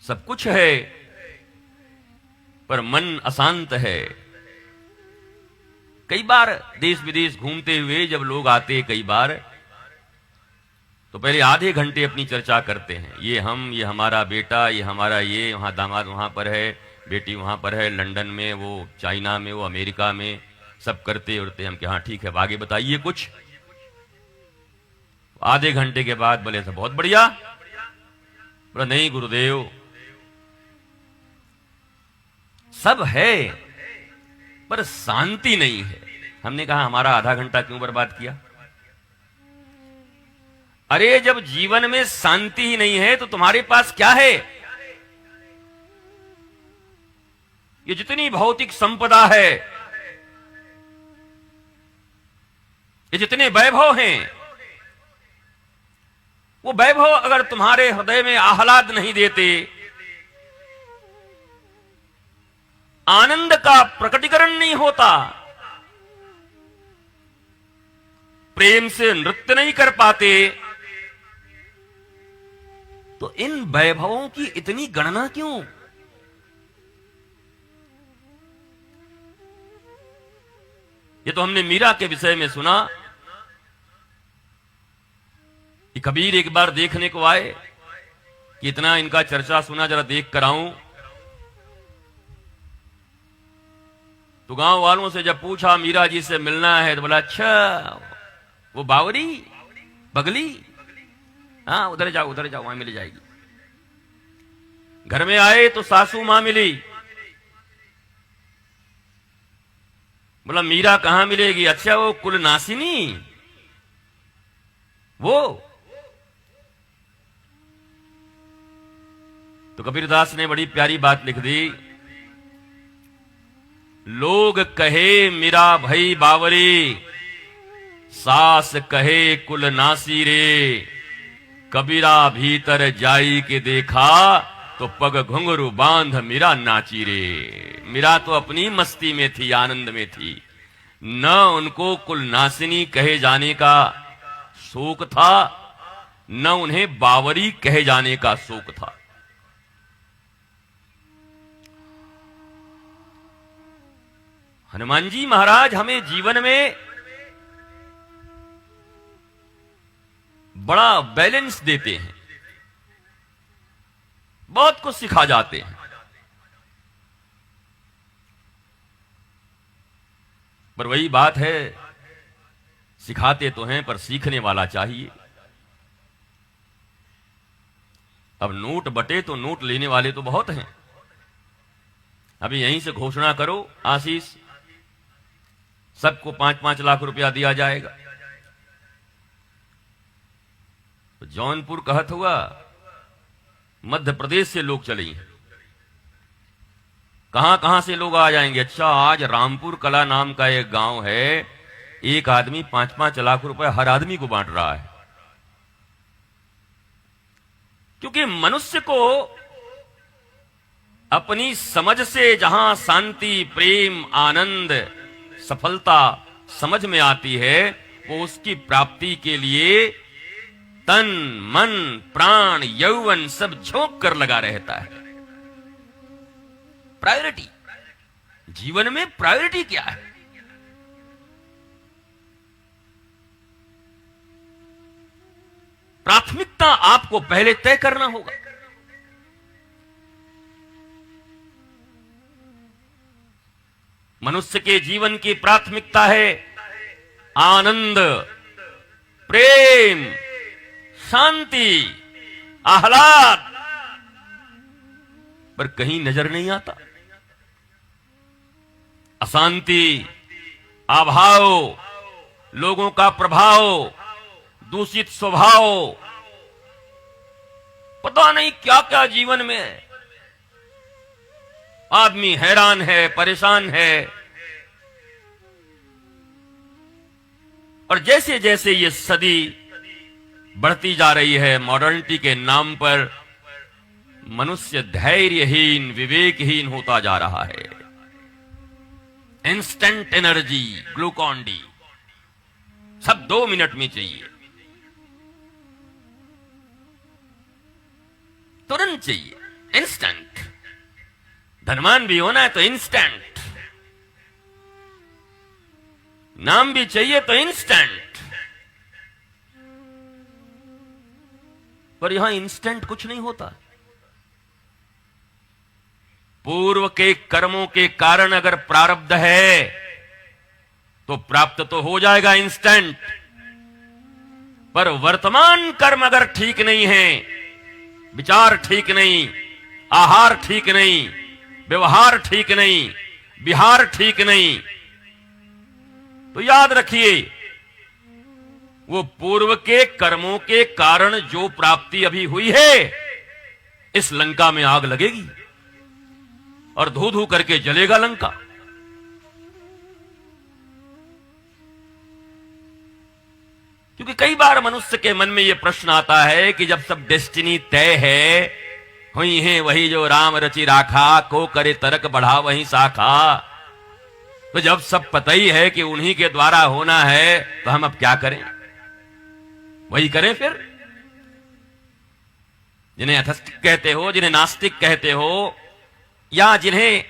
सब कुछ है पर मन अशांत है। कई बार देश विदेश घूमते हुए जब लोग आते कई बार, तो पहले आधे घंटे अपनी चर्चा करते हैं, ये हम, ये हमारा बेटा, ये हमारा, ये वहां दामाद वहां पर है, बेटी वहां पर है, लंदन में, वो चाइना में, वो अमेरिका में, सब करते उड़ते हम कि हाँ ठीक है, आगे बताइए कुछ। आधे घंटे के बाद बोले सब बहुत बढ़िया। बोला नहीं गुरुदेव, सब है पर शांति नहीं है। हमने कहा हमारा आधा घंटा क्यों बर्बाद किया? अरे जब जीवन में शांति ही नहीं है तो तुम्हारे पास क्या है? ये जितनी भौतिक संपदा है, ये जितने वैभव हैं, वो वैभव अगर तुम्हारे हृदय में आह्लाद नहीं देते, आनंद का प्रकटीकरण नहीं होता, प्रेम से नृत्य नहीं कर पाते, तो इन वैभवों की इतनी गणना क्यों? ये तो हमने मीरा के विषय में सुना कि कबीर एक बार देखने को आए कि इतना इनका चर्चा सुना, जरा देख कर आऊं। तो गांव वालों से जब पूछा मीरा जी से मिलना है, तो बोला अच्छा वो बावरी बगली, हाँ उधर जाओ वहां मिल जाएगी। घर में आए तो सासू मां मिली। बोला मीरा कहां मिलेगी? अच्छा वो कुलनासिनी, वो। तो कबीरदास ने बड़ी प्यारी बात लिख दी, लोग कहे मीरा भई बावरी, सास कहे कुलनासी रे, कबीरा भीतर जाई के देखा, तो पग घुंघरू बांध मीरा नाची रे। मीरा तो अपनी मस्ती में थी, आनंद में थी, न उनको कुलनासिनी कहे जाने का शौक था, न उन्हें बावरी कहे जाने का शौक था। हनुमान जी महाराज हमें जीवन में बड़ा बैलेंस देते हैं, बहुत कुछ सिखा जाते हैं। पर वही बात है, सिखाते तो हैं पर सीखने वाला चाहिए। अब नोट बटे तो नोट लेने वाले तो बहुत हैं। अभी यहीं से घोषणा करो आशीष, सबको 5-5 लाख रुपया दिया जाएगा। तो जौनपुर कहत हुआ मध्य प्रदेश से लोग चले हैं, कहां कहां से लोग आ जाएंगे। अच्छा आज रामपुर कला नाम का एक गांव है, एक आदमी 5-5 लाख रुपए हर आदमी को बांट रहा है। क्योंकि मनुष्य को अपनी समझ से जहां शांति, प्रेम, आनंद, सफलता समझ में आती है, वो उसकी प्राप्ति के लिए तन, मन, प्राण, यौवन सब झोंक कर लगा रहता है। प्रायोरिटी, जीवन में प्रायोरिटी क्या है? प्राथमिकता आपको पहले तय करना होगा। मनुष्य के जीवन की प्राथमिकता है आनंद, प्रेम, शांति, आह्लाद, पर कहीं नजर नहीं आता। अशांति, अभाव, लोगों का प्रभाव, दूषित स्वभाव, पता नहीं क्या क्या जीवन में है। आदमी हैरान है, परेशान है। और जैसे जैसे ये सदी बढ़ती जा रही है, मॉडर्निटी के नाम पर मनुष्य धैर्यहीन, विवेकहीन होता जा रहा है। इंस्टेंट एनर्जी, ग्लूकॉन डी, सब 2 मिनट में चाहिए, तुरंत चाहिए। इंस्टेंट। धनवान भी होना है तो इंस्टेंट, नाम भी चाहिए तो इंस्टेंट। पर यहां इंस्टेंट कुछ नहीं होता। पूर्व के कर्मों के कारण अगर प्रारब्ध है तो प्राप्त तो हो जाएगा इंस्टेंट, पर वर्तमान कर्म अगर ठीक नहीं है, विचार ठीक नहीं, आहार ठीक नहीं, व्यवहार ठीक नहीं, विहार ठीक नहीं, तो याद रखिए वो पूर्व के कर्मों के कारण जो प्राप्ति अभी हुई है, इस लंका में आग लगेगी और धू धू करके जलेगा लंका। क्योंकि कई बार मनुष्य के मन में यह प्रश्न आता है कि जब सब डेस्टिनी तय है, हुई है वही जो राम रचि राखा, को करे तरक बढ़ा वही शाखा, तो जब सब पता ही है कि उन्हीं के द्वारा होना है, तो हम अब क्या करें? वही करें फिर। जिन्हें एथेस्टिक कहते हो, जिन्हें नास्तिक कहते हो, या जिन्हें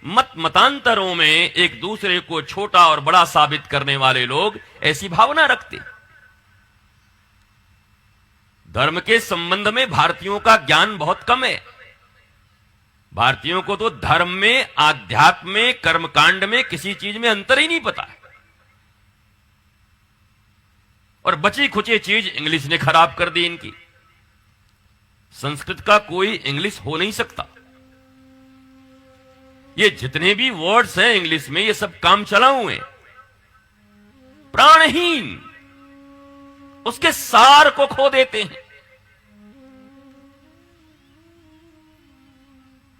मत मतांतरों में एक दूसरे को छोटा और बड़ा साबित करने वाले लोग ऐसी भावना रखते। धर्म के संबंध में भारतीयों का ज्ञान बहुत कम है। भारतीयों को तो धर्म में, आध्यात्म में, कर्मकांड में किसी चीज में अंतर ही नहीं पता है। और बची खुची चीज इंग्लिश ने खराब कर दी इनकी। संस्कृत का कोई इंग्लिश हो नहीं सकता। ये जितने भी वर्ड्स हैं इंग्लिश में, ये सब काम चलाऊ हैं, प्राणहीन, उसके सार को खो देते हैं।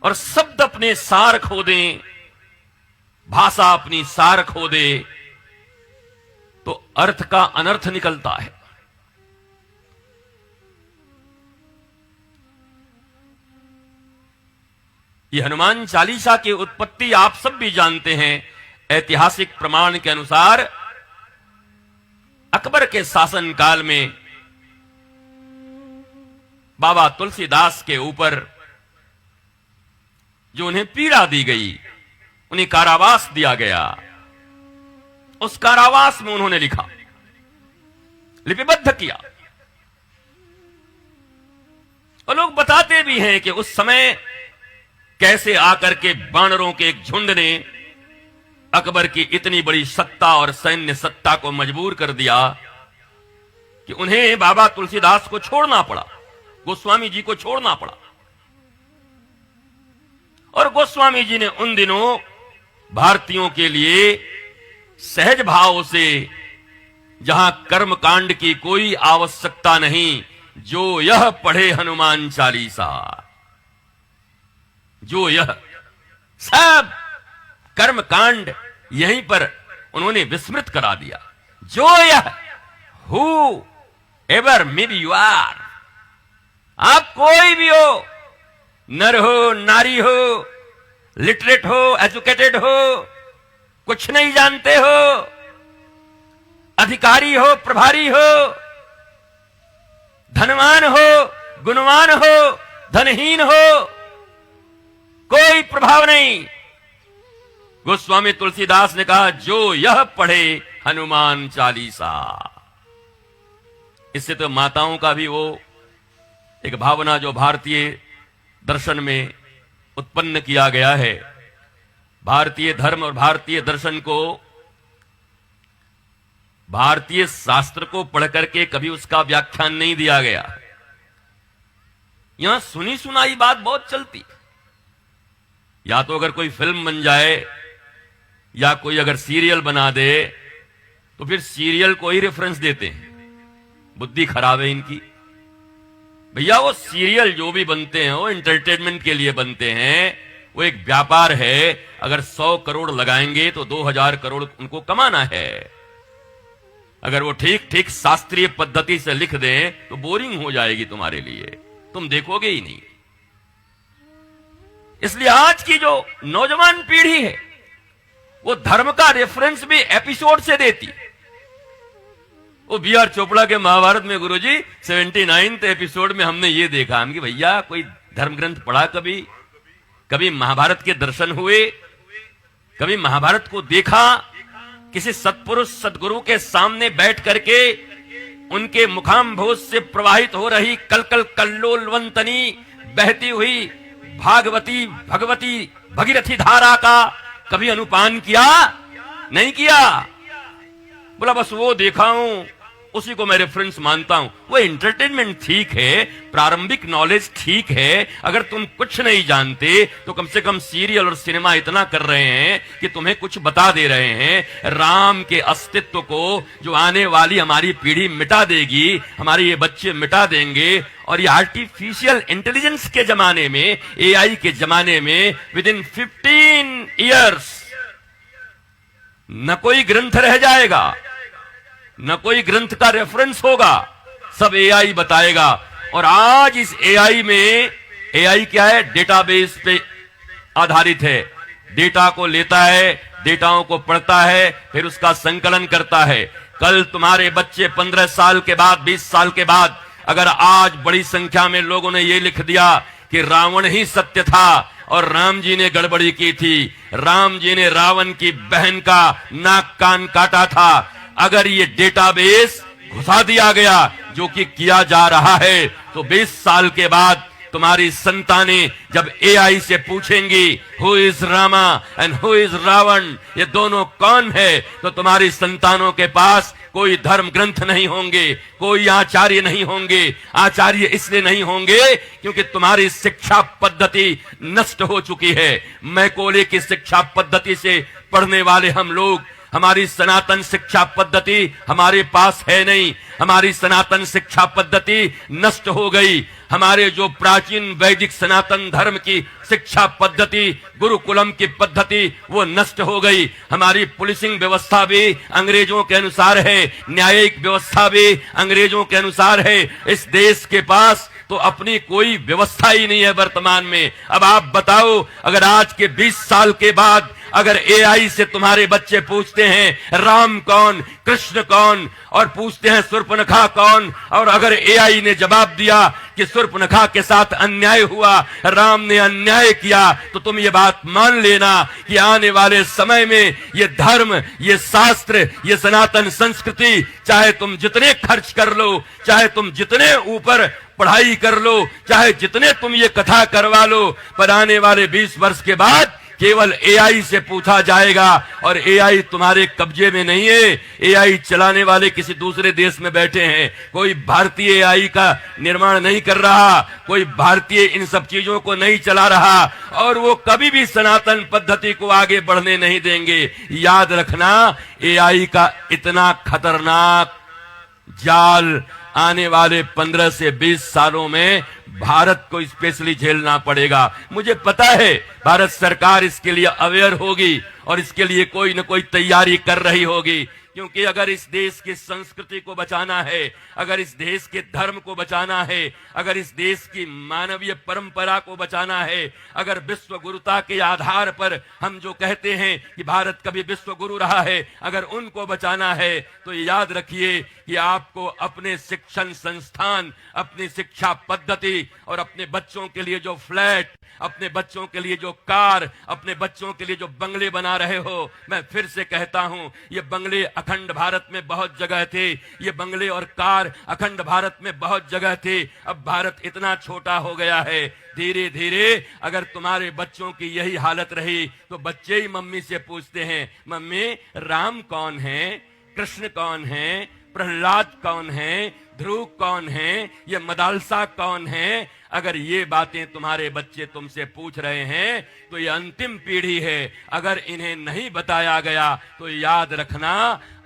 और शब्द अपने सार खो दें, भाषा अपनी सार खो दे, तो अर्थ का अनर्थ निकलता है। यह हनुमान चालीसा की उत्पत्ति आप सब भी जानते हैं। ऐतिहासिक प्रमाण के अनुसार अकबर के शासनकाल में बाबा तुलसीदास के ऊपर जो उन्हें पीड़ा दी गई, उन्हें कारावास दिया गया। उस कारावास में उन्होंने लिखा, लिपिबद्ध किया। और लोग बताते भी हैं कि उस समय कैसे आकर के बानरों के एक झुंड ने अकबर की इतनी बड़ी सत्ता और सैन्य सत्ता को मजबूर कर दिया कि उन्हें बाबा तुलसीदास को छोड़ना पड़ा, गोस्वामी जी को छोड़ना पड़ा। और गोस्वामी जी ने उन दिनों भारतीयों के लिए सहज भाव से, जहां कर्मकांड की कोई आवश्यकता नहीं, जो यह पढ़े हनुमान चालीसा, जो यह सब कर्मकांड यहीं पर उन्होंने विस्मृत करा दिया। जो यह whoever may be you are, आप कोई भी हो, नर हो, नारी हो, लिटरेट हो, एजुकेटेड हो, कुछ नहीं जानते हो, अधिकारी हो, प्रभारी हो, धनवान हो, गुणवान हो, धनहीन हो, कोई प्रभाव नहीं। गोस्वामी तुलसीदास ने कहा, जो यह पढ़े हनुमान चालीसा। इससे तो माताओं का भी वो एक भावना जो भारतीय दर्शन में उत्पन्न किया गया है, भारतीय धर्म और भारतीय दर्शन को, भारतीय शास्त्र को पढ़ करके कभी उसका व्याख्यान नहीं दिया गया। यहां सुनी सुनाई बात बहुत चलती। या तो अगर कोई फिल्म बन जाए या कोई अगर सीरियल बना दे तो फिर सीरियल को ही रेफरेंस देते हैं। बुद्धि खराब है इनकी। भैया वो सीरियल जो भी बनते हैं वो एंटरटेनमेंट के लिए बनते हैं, वो एक व्यापार है। अगर 100 करोड़ लगाएंगे तो 2000 करोड़ उनको कमाना है। अगर वो ठीक ठीक शास्त्रीय पद्धति से लिख दें तो बोरिंग हो जाएगी तुम्हारे लिए, तुम देखोगे ही नहीं। इसलिए आज की जो नौजवान पीढ़ी है वो धर्म का रेफरेंस भी एपिसोड से देती। वो बी.आर. चोपड़ा के महाभारत में गुरुजी 79th एपिसोड में हमने ये देखा, हम कि भैया कोई धर्म ग्रंथ पढ़ा कभी? कभी महाभारत के दर्शन हुए? कभी महाभारत को देखा? किसी सत्पुरुष सदगुरु के सामने बैठ करके उनके मुखाम्भोज से प्रवाहित हो रही कलकल कल्लोलवंतनी बहती हुई भागवती भगवती भगीरथी धारा का कभी अनुपान किया? नहीं किया। बोला बस वो देखा हूं, उसी को मैं रेफरेंस मानता हूं। वो एंटरटेनमेंट ठीक है, प्रारंभिक नॉलेज ठीक है। अगर तुम कुछ नहीं जानते तो कम से कम सीरियल और सिनेमा इतना कर रहे हैं कि तुम्हें कुछ बता दे रहे हैं। राम के अस्तित्व को जो आने वाली हमारी पीढ़ी मिटा देगी, हमारे ये बच्चे मिटा देंगे। और ये आर्टिफिशियल इंटेलिजेंस के जमाने में, एआई के जमाने में, विद इन 15 ईयर्स न कोई ग्रंथ रह जाएगा, न कोई ग्रंथ का रेफरेंस होगा, सब एआई बताएगा। और आज इस एआई में, एआई क्या है? डेटाबेस पे आधारित है। डेटा को लेता है, डेटाओं को पढ़ता है, फिर उसका संकलन करता है। कल तुम्हारे बच्चे 15 साल के बाद, 20 साल के बाद, अगर आज बड़ी संख्या में लोगों ने यह लिख दिया कि रावण ही सत्य था और राम जी ने गड़बड़ी की थी, राम जी ने रावण की बहन का नाक कान काटा था, अगर ये डेटाबेस घुसा दिया गया, जो कि किया जा रहा है, तो 20 साल के बाद तुम्हारी संतानें जब एआई से पूछेंगी who is Rama and who is Ravan, ये दोनों कौन है, तो तुम्हारी संतानों के पास कोई धर्म ग्रंथ नहीं होंगे, कोई आचार्य नहीं होंगे। आचार्य इसलिए नहीं होंगे क्योंकि तुम्हारी शिक्षा पद्धति नष्ट हो चुकी है। मैकोले की शिक्षा पद्धति से पढ़ने वाले हम लोग, हमारी सनातन शिक्षा पद्धति हमारे पास है नहीं। हमारी सनातन शिक्षा पद्धति नष्ट हो गई। हमारे जो प्राचीन वैदिक सनातन धर्म की शिक्षा पद्धति, गुरुकुलम की पद्धति, वो नष्ट हो गई। हमारी पुलिसिंग व्यवस्था भी अंग्रेजों के अनुसार है, न्यायिक व्यवस्था भी अंग्रेजों के अनुसार है। इस देश के पास तो अपनी कोई व्यवस्था ही नहीं है वर्तमान में। अब आप बताओ, अगर आज के 20 साल के बाद अगर एआई से तुम्हारे बच्चे पूछते हैं राम कौन, कृष्ण कौन, और पूछते हैं शूर्पणखा कौन, और अगर एआई ने जवाब दिया कि शूर्पणखा के साथ अन्याय हुआ, राम ने अन्याय किया, तो तुम ये बात मान लेना कि आने वाले समय में ये धर्म, ये शास्त्र, ये सनातन संस्कृति, चाहे तुम जितने खर्च कर लो, चाहे तुम जितने ऊपर पढ़ाई कर लो, चाहे जितने तुम ये कथा करवा लो, पर आने वाले 20 वर्ष के बाद केवल एआई से पूछा जाएगा। और एआई तुम्हारे कब्जे में नहीं है, एआई चलाने वाले किसी दूसरे देश में बैठे हैं। कोई भारतीय एआई का निर्माण नहीं कर रहा, कोई भारतीय इन सब चीजों को नहीं चला रहा, और वो कभी भी सनातन पद्धति को आगे बढ़ने नहीं देंगे। याद रखना, एआई का इतना खतरनाक जाल आने वाले 15 से 20 सालों में भारत को स्पेशली झेलना पड़ेगा। मुझे पता है भारत सरकार इसके लिए अवेयर होगी और इसके लिए कोई न कोई तैयारी कर रही होगी, क्योंकि अगर इस देश की संस्कृति को बचाना है, अगर इस देश के धर्म को बचाना है, अगर इस देश की मानवीय परंपरा को बचाना है, अगर विश्व गुरुता के आधार पर हम जो कहते हैं कि भारत कभी विश्व गुरु रहा है, अगर उनको बचाना है, तो याद रखिए कि आपको अपने शिक्षण संस्थान, अपनी शिक्षा पद्धति और अपने बच्चों के लिए जो फ्लैट, अपने बच्चों के लिए जो कार, अपने बच्चों के लिए जो बंगले बना रहे हो, मैं फिर से कहता हूं, ये बंगले अखंड भारत में बहुत जगह थे, ये बंगले और कार अखंड भारत में बहुत जगह थे। अब भारत इतना छोटा हो गया है, धीरे धीरे अगर तुम्हारे बच्चों की यही हालत रही तो बच्चे ही मम्मी से पूछते हैं, मम्मी राम कौन है, कृष्ण कौन है, प्रहलाद कौन है, ध्रुव कौन है, ये मदालसा कौन है। अगर ये बातें तुम्हारे बच्चे तुमसे पूछ रहे हैं तो ये अंतिम पीढ़ी है। अगर इन्हें नहीं बताया गया तो याद रखना,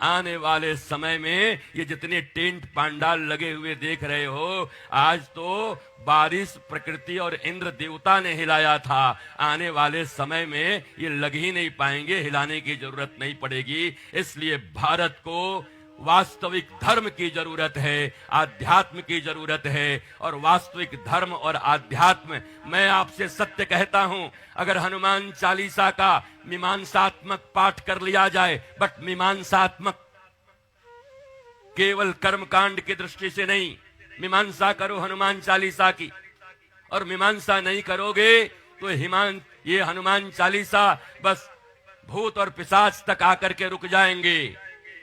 आने वाले समय में ये जितने टेंट पांडाल लगे हुए देख रहे हो, आज तो बारिश प्रकृति और इंद्र देवता ने हिलाया था, आने वाले समय में ये लग ही नहीं पाएंगे, हिलाने की जरूरत नहीं पड़ेगी। इसलिए भारत को वास्तविक धर्म की जरूरत है, आध्यात्म की जरूरत है। और वास्तविक धर्म और आध्यात्म, मैं आपसे सत्य कहता हूं, अगर हनुमान चालीसा का मीमांसात्मक पाठ कर लिया जाए, बट मीमांसात्मक केवल कर्मकांड की दृष्टि से नहीं, मीमांसा करो हनुमान चालीसा की, और मीमांसा नहीं करोगे तो ये हनुमान चालीसा बस भूत और पिशाच तक आकर के रुक जाएंगे।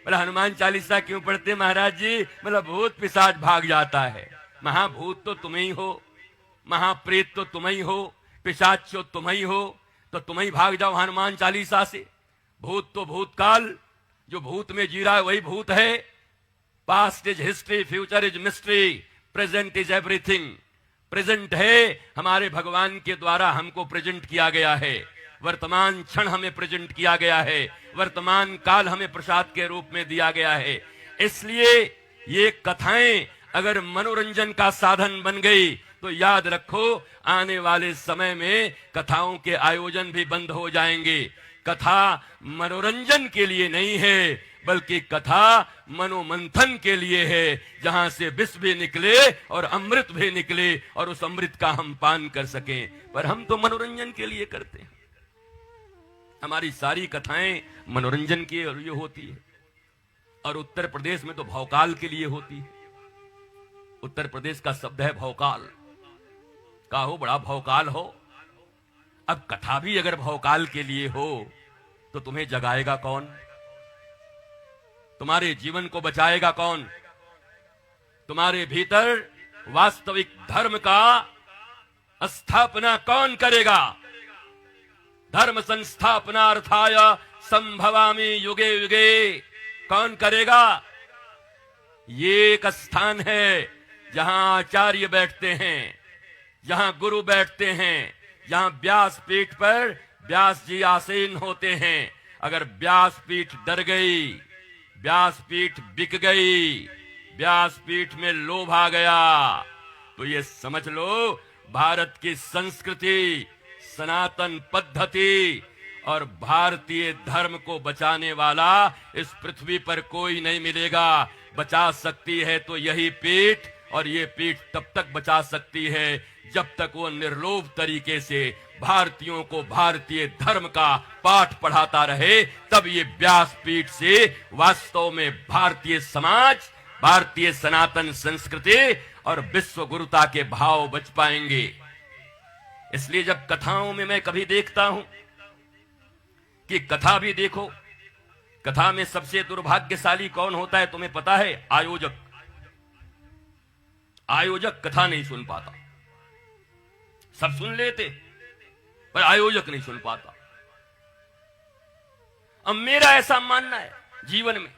बोला हनुमान चालीसा क्यों पढ़ते महाराज जी? बोला भूत पिशाच भाग जाता है। महाभूत तो तुम ही हो, महाप्रेत तो तुम ही हो, पिशाच तो तुम ही हो, तो तुम ही भाग जाओ हनुमान चालीसा से। भूत तो भूतकाल, जो भूत में जी रहा है वही भूत है। Past is history, future is mystery, present is everything. Present है हमारे भगवान के द्वारा हमको प्रेजेंट किया गया है, वर्तमान क्षण हमें प्रेजेंट किया गया है, वर्तमान काल हमें प्रसाद के रूप में दिया गया है। इसलिए ये कथाएं अगर मनोरंजन का साधन बन गई तो याद रखो आने वाले समय में कथाओं के आयोजन भी बंद हो जाएंगे। कथा मनोरंजन के लिए नहीं है, बल्कि कथा मनोमंथन के लिए है, जहां से विष भी निकले और अमृत भी निकले और उस अमृत का हम पान कर सकें। पर हम तो मनोरंजन के लिए करते हैं। हमारी सारी कथाएं मनोरंजन के लिए होती है। और उत्तर प्रदेश में तो भौकाल के लिए होती है। उत्तर प्रदेश का शब्द है भौकाल। का हो बड़ा भौकाल हो। अब कथा भी अगर भौकाल के लिए हो तो तुम्हें जगाएगा कौन? तुम्हारे जीवन को बचाएगा कौन? तुम्हारे भीतर वास्तविक धर्म का स्थापना कौन करेगा? धर्म संस्थापनार्थाय संभवामि युगे युगे, कौन करेगा? ये एक स्थान है जहां आचार्य बैठते हैं, जहां गुरु बैठते हैं, जहां व्यास पीठ पर व्यास जी आसीन होते हैं। अगर व्यास पीठ डर गई, व्यास पीठ बिक गई, व्यास पीठ में लोभ आ गया, तो ये समझ लो भारत की संस्कृति, सनातन पद्धति और भारतीय धर्म को बचाने वाला इस पृथ्वी पर कोई नहीं मिलेगा। बचा सकती है तो यही पीठ, और ये पीठ तब तक बचा सकती है जब तक वो निर्लोभ तरीके से भारतीयों को भारतीय धर्म का पाठ पढ़ाता रहे। तब ये व्यास पीठ से वास्तव में भारतीय समाज, भारतीय सनातन संस्कृति और विश्व गुरुता के भाव बच पाएंगे। इसलिए जब कथाओं में मैं कभी देखता हूं कि कथा भी देखो, कथा में सबसे दुर्भाग्यशाली कौन होता है तुम्हें पता है? आयोजक। आयोजक कथा नहीं सुन पाता। सब सुन लेते पर आयोजक नहीं सुन पाता। अब मेरा ऐसा मानना है जीवन में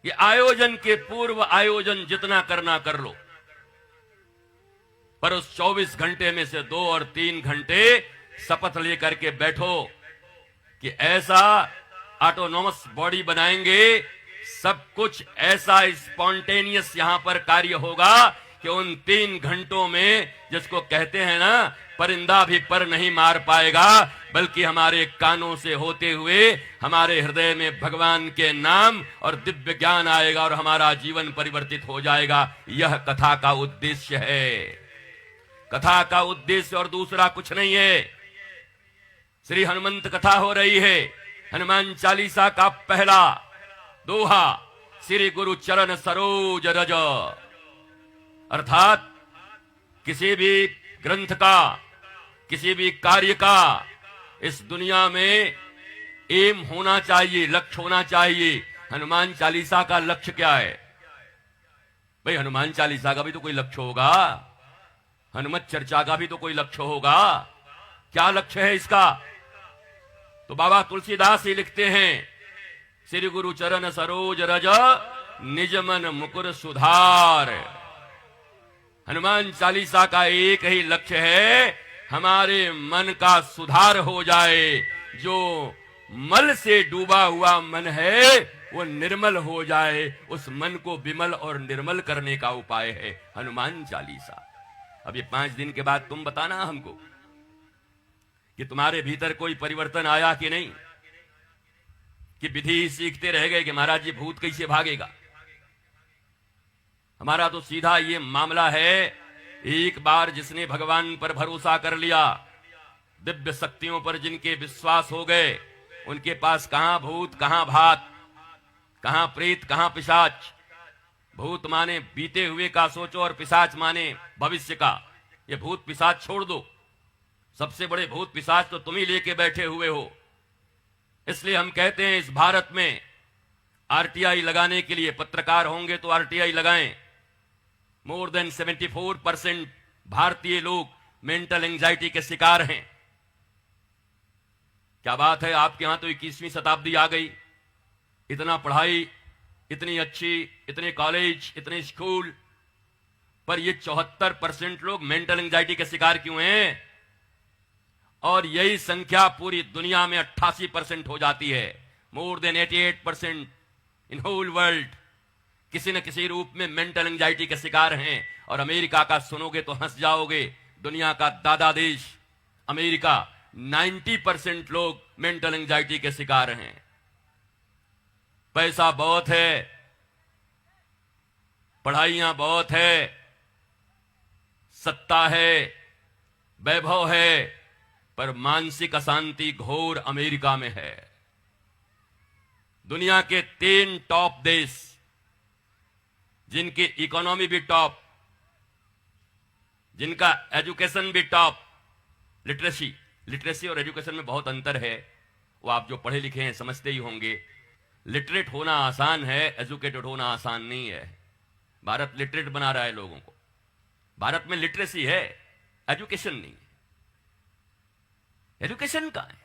कि आयोजन के पूर्व आयोजन जितना करना कर लो, पर उस 24 घंटे में से 2 और 3 घंटे शपथ लेकर के बैठो कि ऐसा ऑटोनोमस बॉडी बनाएंगे, सब कुछ ऐसा स्पॉन्टेनियस यहां पर कार्य होगा कि उन 3 घंटों में, जिसको कहते हैं ना, परिंदा भी पर नहीं मार पाएगा, बल्कि हमारे कानों से होते हुए हमारे हृदय में भगवान के नाम और दिव्य ज्ञान आएगा और हमारा जीवन परिवर्तित हो जाएगा। यह कथा का उद्देश्य है। कथा का उद्देश्य और दूसरा कुछ नहीं है। श्री हनुमंत कथा हो रही है। हनुमान चालीसा का पहला दोहा श्री गुरु चरण सरोज रज, अर्थात किसी भी ग्रंथ का, किसी भी कार्य का इस दुनिया में एम होना चाहिए, लक्ष्य होना चाहिए। हनुमान चालीसा का लक्ष्य क्या है भाई? हनुमान चालीसा का भी तो कोई लक्ष्य होगा, हनुमत चर्चा का भी तो कोई लक्ष्य होगा। क्या लक्ष्य है इसका? तो बाबा तुलसीदास ही लिखते हैं, श्री गुरु चरण सरोज रज निज मन मुकुर सुधार। हनुमान चालीसा का एक ही लक्ष्य है, हमारे मन का सुधार हो जाए। जो मल से डूबा हुआ मन है वो निर्मल हो जाए। उस मन को विमल और निर्मल करने का उपाय है हनुमान चालीसा। अब ये 5 दिन के बाद तुम बताना हमको कि तुम्हारे भीतर कोई परिवर्तन आया कि नहीं, कि विधि सीखते रह गए कि महाराज जी भूत कैसे भागेगा। हमारा तो सीधा ये मामला है, एक बार जिसने भगवान पर भरोसा कर लिया, दिव्य शक्तियों पर जिनके विश्वास हो गए, उनके पास कहां भूत, कहां भात, कहां प्रेत, कहां पिशाच। भूत माने बीते हुए का सोचो और पिशाच माने भविष्य का। ये भूत पिशाच छोड़ दो, सबसे बड़े भूत पिशाच तो तुम ही लेके बैठे हुए हो। इसलिए हम कहते हैं इस भारत में आरटीआई लगाने के लिए, पत्रकार होंगे तो आरटीआई लगाएं। मोर देन 74% भारतीय लोग मेंटल एंजाइटी के शिकार हैं। क्या बात है, आपके यहां तो 21वीं शताब्दी आ गई, इतना पढ़ाई इतनी अच्छी, इतने कॉलेज, इतने स्कूल, पर ये 74% लोग मेंटल एंजाइटी के शिकार क्यों हैं? और यही संख्या पूरी दुनिया में 88% हो जाती है। More than 88% in whole world किसी न किसी रूप में मेंटल एंजाइटी के शिकार हैं। और अमेरिका का सुनोगे तो हंस जाओगे, दुनिया का दादा देश अमेरिका, 90% लोग मेंटल एंजाइटी के शिकार हैं। पैसा बहुत है, पढ़ाइयां बहुत है, सत्ता है, वैभव है, पर मानसिक अशांति घोर अमेरिका में है। दुनिया के 3 टॉप देश जिनकी इकोनॉमी भी टॉप, जिनका एजुकेशन भी टॉप, लिटरेसी और एजुकेशन में बहुत अंतर है। वो आप जो पढ़े लिखे हैं समझते ही होंगे। लिटरेट होना आसान है, एजुकेटेड होना आसान नहीं है। भारत लिटरेट बना रहा है लोगों को। भारत में लिटरेसी है, एजुकेशन नहीं है। एजुकेशन का है,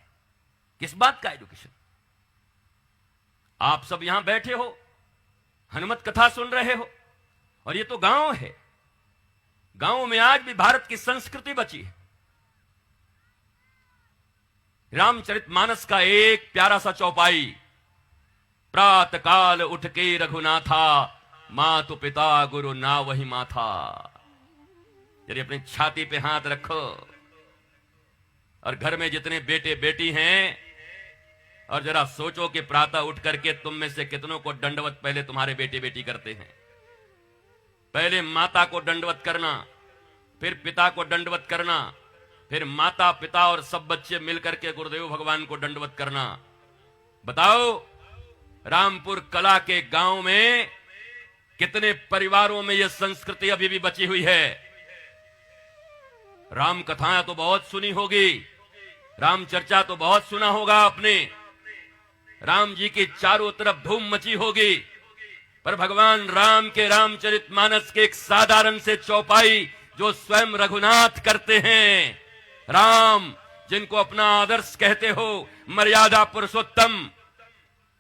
किस बात का एजुकेशन? आप सब यहां बैठे हो, हनुमत कथा सुन रहे हो, और ये तो गांव है। गांव में आज भी भारत की संस्कृति बची है। रामचरितमानस का एक प्यारा सा चौपाई, प्रात काल उठ के रघुनाथा, मातु पिता गुरु ना वही माथा। जरा अपनी छाती पे हाथ रखो और घर में जितने बेटे बेटी हैं, और जरा सोचो कि प्रातः उठ करके तुम में से कितनों को दंडवत पहले तुम्हारे बेटे बेटी करते हैं। पहले माता को दंडवत करना, फिर पिता को दंडवत करना, फिर माता पिता और सब बच्चे मिलकर के गुरुदेव भगवान को दंडवत करना। बताओ, रामपुर कला के गांव में कितने परिवारों में यह संस्कृति अभी भी बची हुई है? राम कथाएं तो बहुत सुनी होगी, राम चर्चा तो बहुत सुना होगा आपने, राम जी की चारों तरफ धूम मची होगी, पर भगवान राम के रामचरितमानस के एक साधारण से चौपाई जो स्वयं रघुनाथ करते हैं, राम जिनको अपना आदर्श कहते हो, मर्यादा पुरुषोत्तम।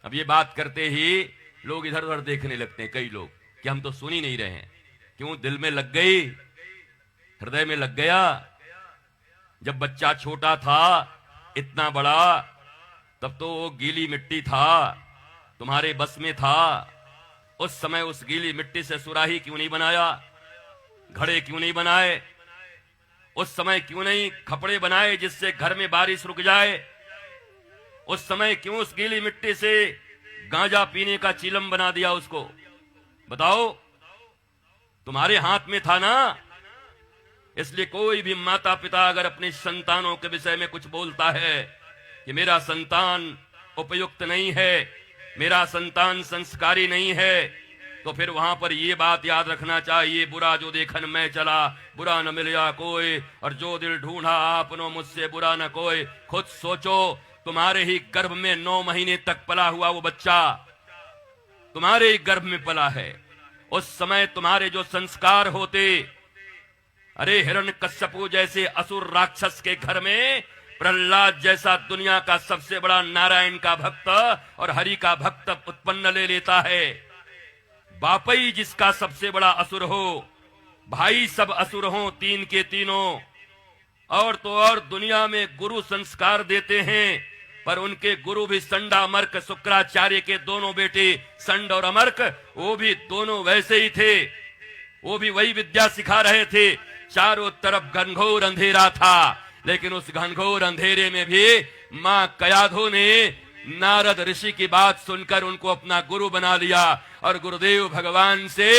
अब ये बात करते ही लोग इधर उधर देखने लगते हैं, कई लोग, कि हम तो सुन ही नहीं रहे हैं। क्यों? दिल में लग गई, हृदय में लग गया। जब बच्चा छोटा था, इतना बड़ा, तब तो वो गीली मिट्टी था, तुम्हारे बस में था। उस समय उस गीली मिट्टी से सुराही क्यों नहीं बनाया? घड़े क्यों नहीं बनाए? उस समय क्यों नहीं खपड़े बनाए जिससे घर में बारिश रुक जाए? उस समय क्यों उस गीली मिट्टी से गांजा पीने का चीलम बना दिया उसको? बताओ, तुम्हारे हाथ में था ना। इसलिए कोई भी माता पिता अगर अपने संतानों के विषय में कुछ बोलता है कि मेरा संतान उपयुक्त नहीं है, मेरा संतान संस्कारी नहीं है, तो फिर वहां पर ये बात याद रखना चाहिए, बुरा जो देखन मैं चला, बुरा न मिलया कोई, और जो दिल ढूंढा आपनो मुझसे बुरा न कोई। खुद सोचो, तुम्हारे ही गर्भ में 9 महीने तक पला हुआ वो बच्चा तुम्हारे ही गर्भ में पला है। उस समय तुम्हारे जो संस्कार होते, अरे हिरण्यकश्यपु जैसे असुर राक्षस के घर में प्रहलाद जैसा दुनिया का सबसे बड़ा नारायण का भक्त और हरि का भक्त उत्पन्न ले लेता है। बापई जिसका सबसे बड़ा असुर हो, भाई सब असुर हो, 3 के तीनों, और तो और दुनिया में गुरु संस्कार देते हैं, पर उनके गुरु भी संड अमर्क, शुक्राचार्य के दोनों बेटे संड और अमर्क, वो भी दोनों वैसे ही थे, वो भी वही विद्या सिखा रहे थे। चारों तरफ घनघोर अंधेरा था, लेकिन उस घनघोर अंधेरे में भी मां कयाधो ने नारद ऋषि की बात सुनकर उनको अपना गुरु बना लिया, और गुरुदेव भगवान से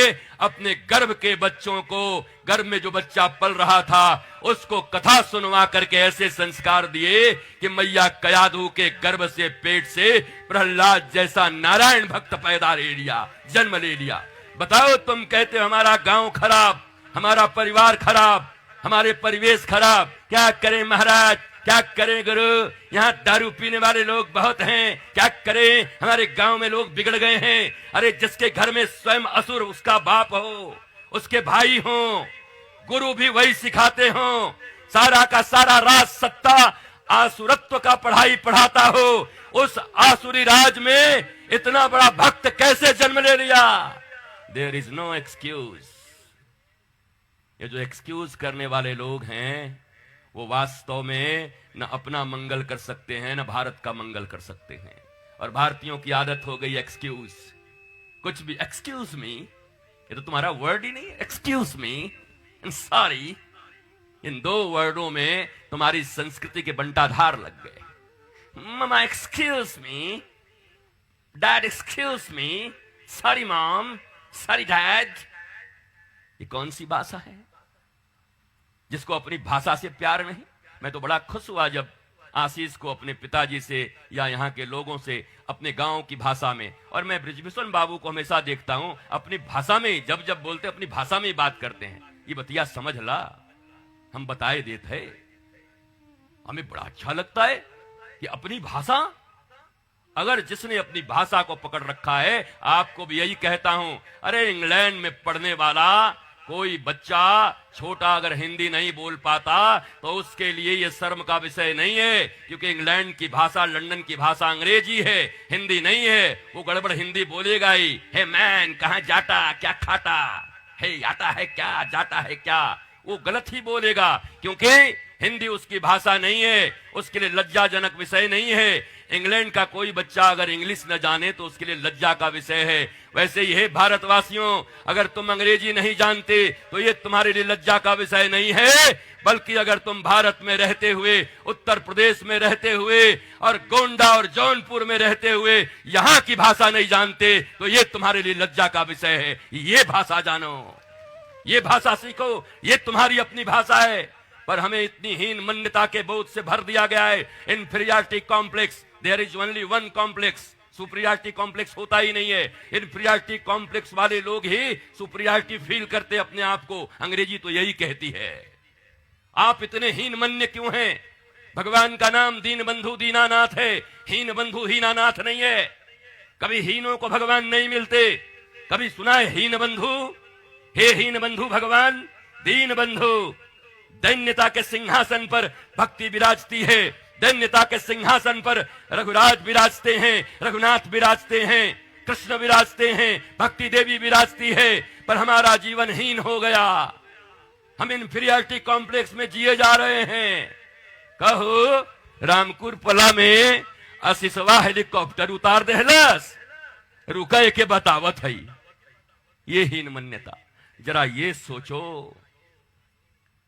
अपने गर्भ के बच्चों को, गर्भ में जो बच्चा पल रहा था, उसको कथा सुनवा करके ऐसे संस्कार दिए कि मैया कयाधु के गर्भ से, पेट से प्रहलाद जैसा नारायण भक्त पैदा ले लिया, जन्म ले लिया। बताओ, तुम कहते हो हमारा गांव खराब, हमारा परिवार खराब, हमारे परिवेश खराब, क्या करें महाराज, क्या करें गुरु, यहाँ दारू पीने वाले लोग बहुत हैं, क्या करें, हमारे गांव में लोग बिगड़ गए हैं। अरे जिसके घर में स्वयं असुर उसका बाप हो, उसके भाई हो, गुरु भी वही सिखाते हो, सारा का सारा राज सत्ता आसुरत्व का पढ़ाई पढ़ाता हो, उस आसुरी राज में इतना बड़ा भक्त कैसे जन्म ले लिया? There is no excuse. ये जो एक्सक्यूज करने वाले लोग हैं वो वास्तव में न अपना मंगल कर सकते हैं न भारत का मंगल कर सकते हैं। और भारतीयों की आदत हो गई एक्सक्यूज, कुछ भी एक्सक्यूज मी, ये तो तुम्हारा वर्ड ही नहीं, एक्सक्यूज मी एंड सॉरी, इन दो वर्डों में तुम्हारी संस्कृति के बंटाधार लग गए। Mama excuse me, dad excuse me, sorry mom, sorry dad. ये कौन सी भाषा है जिसको अपनी भाषा से प्यार नहीं? मैं तो बड़ा खुश हुआ जब आशीष को अपने पिताजी से या यहाँ के लोगों से अपने गांव की भाषा में, और मैं बृजभूषण बाबू को हमेशा देखता हूं अपनी भाषा में, जब जब बोलते अपनी भाषा में ही बात करते हैं। ये बतिया समझ ला, हम बताए देते हैं, हमें बड़ा अच्छा लगता है कि अपनी भाषा, अगर जिसने अपनी भाषा को पकड़ रखा है, आपको भी यही कहता हूं, अरे इंग्लैंड में पढ़ने वाला कोई बच्चा छोटा अगर हिंदी नहीं बोल पाता तो उसके लिए यह शर्म का विषय नहीं है, क्योंकि इंग्लैंड की भाषा, लंदन की भाषा अंग्रेजी है, हिंदी नहीं है। वो गड़बड़ हिंदी बोलेगा ही, हे मैन कहां जाता क्या खाता, हे आता है क्या जाता है क्या, वो गलत ही बोलेगा, क्योंकि हिंदी उसकी भाषा नहीं है, उसके लिए लज्जाजनक विषय नहीं है। इंग्लैंड का कोई बच्चा अगर इंग्लिश न जाने तो उसके लिए लज्जा का विषय है। वैसे ही है भारतवासियों, अगर तुम अंग्रेजी नहीं जानते तो ये तुम्हारे लिए लज्जा का विषय नहीं है, बल्कि अगर तुम भारत में रहते हुए, उत्तर प्रदेश में रहते हुए और गोंडा और जौनपुर में रहते हुए यहाँ की भाषा नहीं जानते तो ये तुम्हारे लिए लज्जा का विषय है। ये भाषा जानो, ये भाषा सीखो, ये तुम्हारी अपनी भाषा है। पर हमें इतनी हीन मान्यता के बोझ से भर दिया गया है, inferiority complex, there is only one complex, superiority complex होता ही नहीं है। इन्फीरियरिटी कॉम्प्लेक्स वाले लोग ही सुपीरियरिटी फील करते अपने आप को, अंग्रेजी तो यही कहती है। आप इतने हीन मन्य क्यों हैं? भगवान का नाम दीन बंधु दीनानाथ है, हीन बंधु हीनानाथ नहीं है। कभी हीनों को भगवान नहीं मिलते, कभी सुना है हीन बंधु? हे हीन बंधु भगवान, दीन बंधु। दैन्यता के सिंहासन पर भक्ति विराजती है, दैन्यता के सिंहासन पर रघुराज विराजते हैं, रघुनाथ विराजते हैं, कृष्ण विराजते हैं, भक्ति देवी विराजती है। पर हमारा जीवन हीन हो गया, हम इन्फीरियरिटी कॉम्प्लेक्स में जिए जा रहे हैं। कहो रामपुर पला में असिसवा हेलीकॉप्टर उतार देहलस, रुके के बतावत है, ये हीन मान्यता। जरा ये सोचो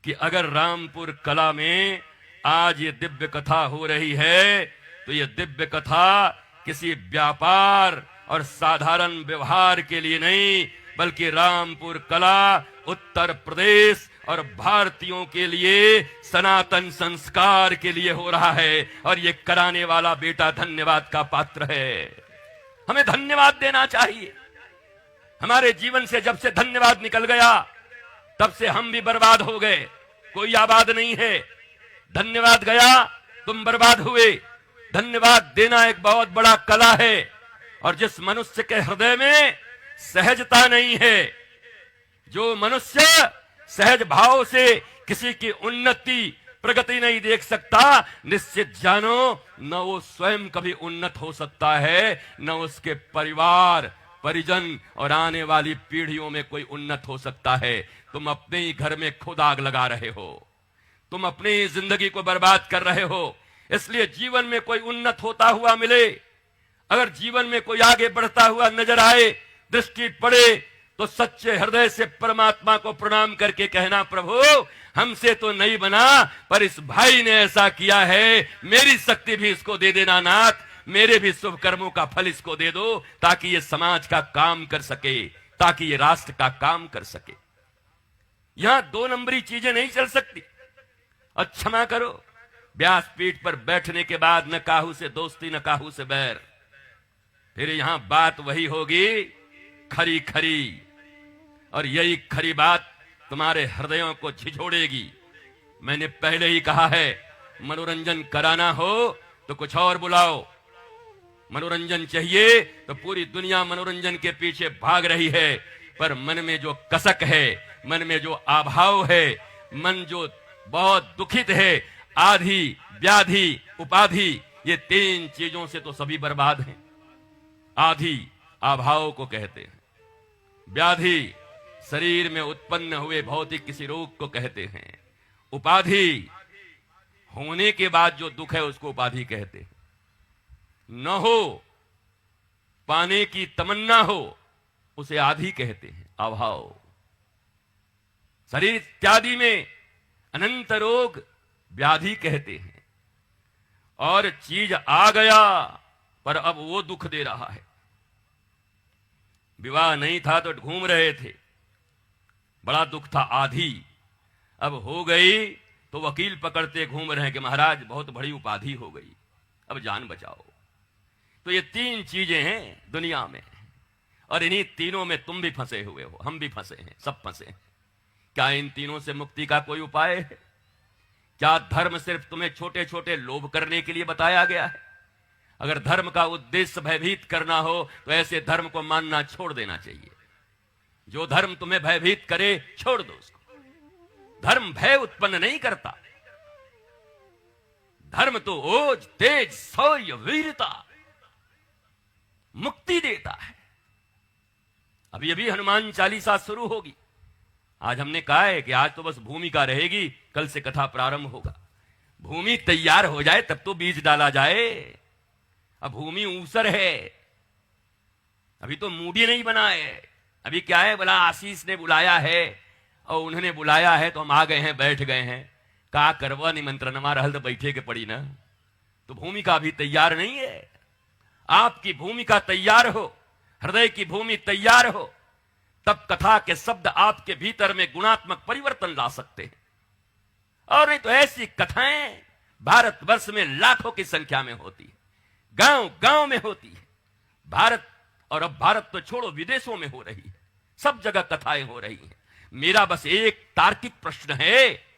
कि अगर रामपुर कला में आज ये दिव्य कथा हो रही है तो ये दिव्य कथा किसी व्यापार और साधारण व्यवहार के लिए नहीं, बल्कि रामपुर कला उत्तर प्रदेश और भारतीयों के लिए सनातन संस्कार के लिए हो रहा है। और ये कराने वाला बेटा धन्यवाद का पात्र है, हमें धन्यवाद देना चाहिए। हमारे जीवन से जब से धन्यवाद निकल गया तब से हम भी बर्बाद हो गए, कोई आबाद नहीं है। धन्यवाद गया, तुम बर्बाद हुए। धन्यवाद देना एक बहुत बड़ा कला है, और जिस मनुष्य के हृदय में सहजता नहीं है, जो मनुष्य सहज भाव से किसी की उन्नति प्रगति नहीं देख सकता, निश्चित जानो न वो स्वयं कभी उन्नत हो सकता है, न उसके परिवार परिजन और आने वाली पीढ़ियों में कोई उन्नत हो सकता है। तुम अपने ही घर में खुद आग लगा रहे हो, तुम अपनी ही जिंदगी को बर्बाद कर रहे हो। इसलिए जीवन में कोई उन्नत होता हुआ मिले, अगर जीवन में कोई आगे बढ़ता हुआ नजर आए, दृष्टि पड़े, तो सच्चे हृदय से परमात्मा को प्रणाम करके कहना, प्रभु हमसे तो नहीं बना, पर इस भाई ने ऐसा किया है, मेरी शक्ति भी इसको दे देना नाथ, मेरे भी शुभ कर्मों का फल इसको दे दो, ताकि ये समाज का काम कर सके, ताकि ये राष्ट्र का काम कर सके। यहां दो नंबरी चीजें नहीं चल सकती। और क्षमा करो, व्यासपीठ पर बैठने के बाद न काहू से दोस्ती न काहू से बैर, फिर यहां बात वही होगी खरी खरी, और यही खरी बात तुम्हारे हृदयों को झिझोड़ेगी। मैंने पहले ही कहा है, मनोरंजन कराना हो तो कुछ और बुलाओ। मनोरंजन चाहिए तो पूरी दुनिया मनोरंजन के पीछे भाग रही है, पर मन में जो कसक है, मन में जो अभाव है, मन जो बहुत दुखित है, आधि, व्याधि, उपाधि, ये 3 चीजों से तो सभी बर्बाद हैं। आधि अभाव को कहते हैं, व्याधि शरीर में उत्पन्न हुए भौतिक किसी रोग को कहते हैं, उपाधि होने के बाद जो दुख है उसको उपाधि कहते हैं। न हो, पाने की तमन्ना हो, उसे आधि कहते हैं, अभाव। शरीर इत्यादि में अनंत रोग व्याधि कहते हैं। और चीज आ गया पर अब वो दुख दे रहा है। विवाह नहीं था तो घूम रहे थे, बड़ा दुख था, आधी। अब हो गई तो वकील पकड़ते घूम रहे हैं कि महाराज बहुत बड़ी उपाधि हो गई, अब जान बचाओ। तो ये 3 चीजें हैं दुनिया में, और इन्हीं तीनों में तुम भी फंसे हुए हो, हम भी फंसे हैं, सब फंसे हैं। क्या इन तीनों से मुक्ति का कोई उपाय है? क्या धर्म सिर्फ तुम्हें छोटे छोटे लोभ करने के लिए बताया गया है? अगर धर्म का उद्देश्य भयभीत करना हो तो ऐसे धर्म को मानना छोड़ देना चाहिए। जो धर्म तुम्हें भयभीत करे छोड़ दो उसको। धर्म भय उत्पन्न नहीं करता। धर्म तो ओज, तेज, शौर्य, वीरता, मुक्ति देता है। अभी अभी हनुमान चालीसा शुरू होगी। आज हमने कहा है कि आज तो बस भूमिका रहेगी, कल से कथा प्रारंभ होगा। भूमि तैयार हो जाए तब तो बीज डाला जाए। अब भूमि ऊसर है, अभी तो मूडी नहीं बना है। अभी क्या है, बोला आशीष ने बुलाया है और उन्होंने बुलाया है तो हम आ गए हैं, बैठ गए हैं। का करवा निमंत्रण हमारा हल तो बैठे के पड़ी ना। तो भूमिका अभी तैयार नहीं है। आपकी भूमिका तैयार हो, हृदय की भूमि तैयार हो, तब कथा के शब्द आपके भीतर में गुणात्मक परिवर्तन ला सकते हैं। और नहीं तो ऐसी कथाएं भारतवर्ष में लाखों की संख्या में होती है, गांव गांव में होती है। भारत, और अब भारत तो छोड़ो, विदेशों में हो रही है, सब जगह कथाएं हो रही हैं। मेरा बस एक तार्किक प्रश्न है,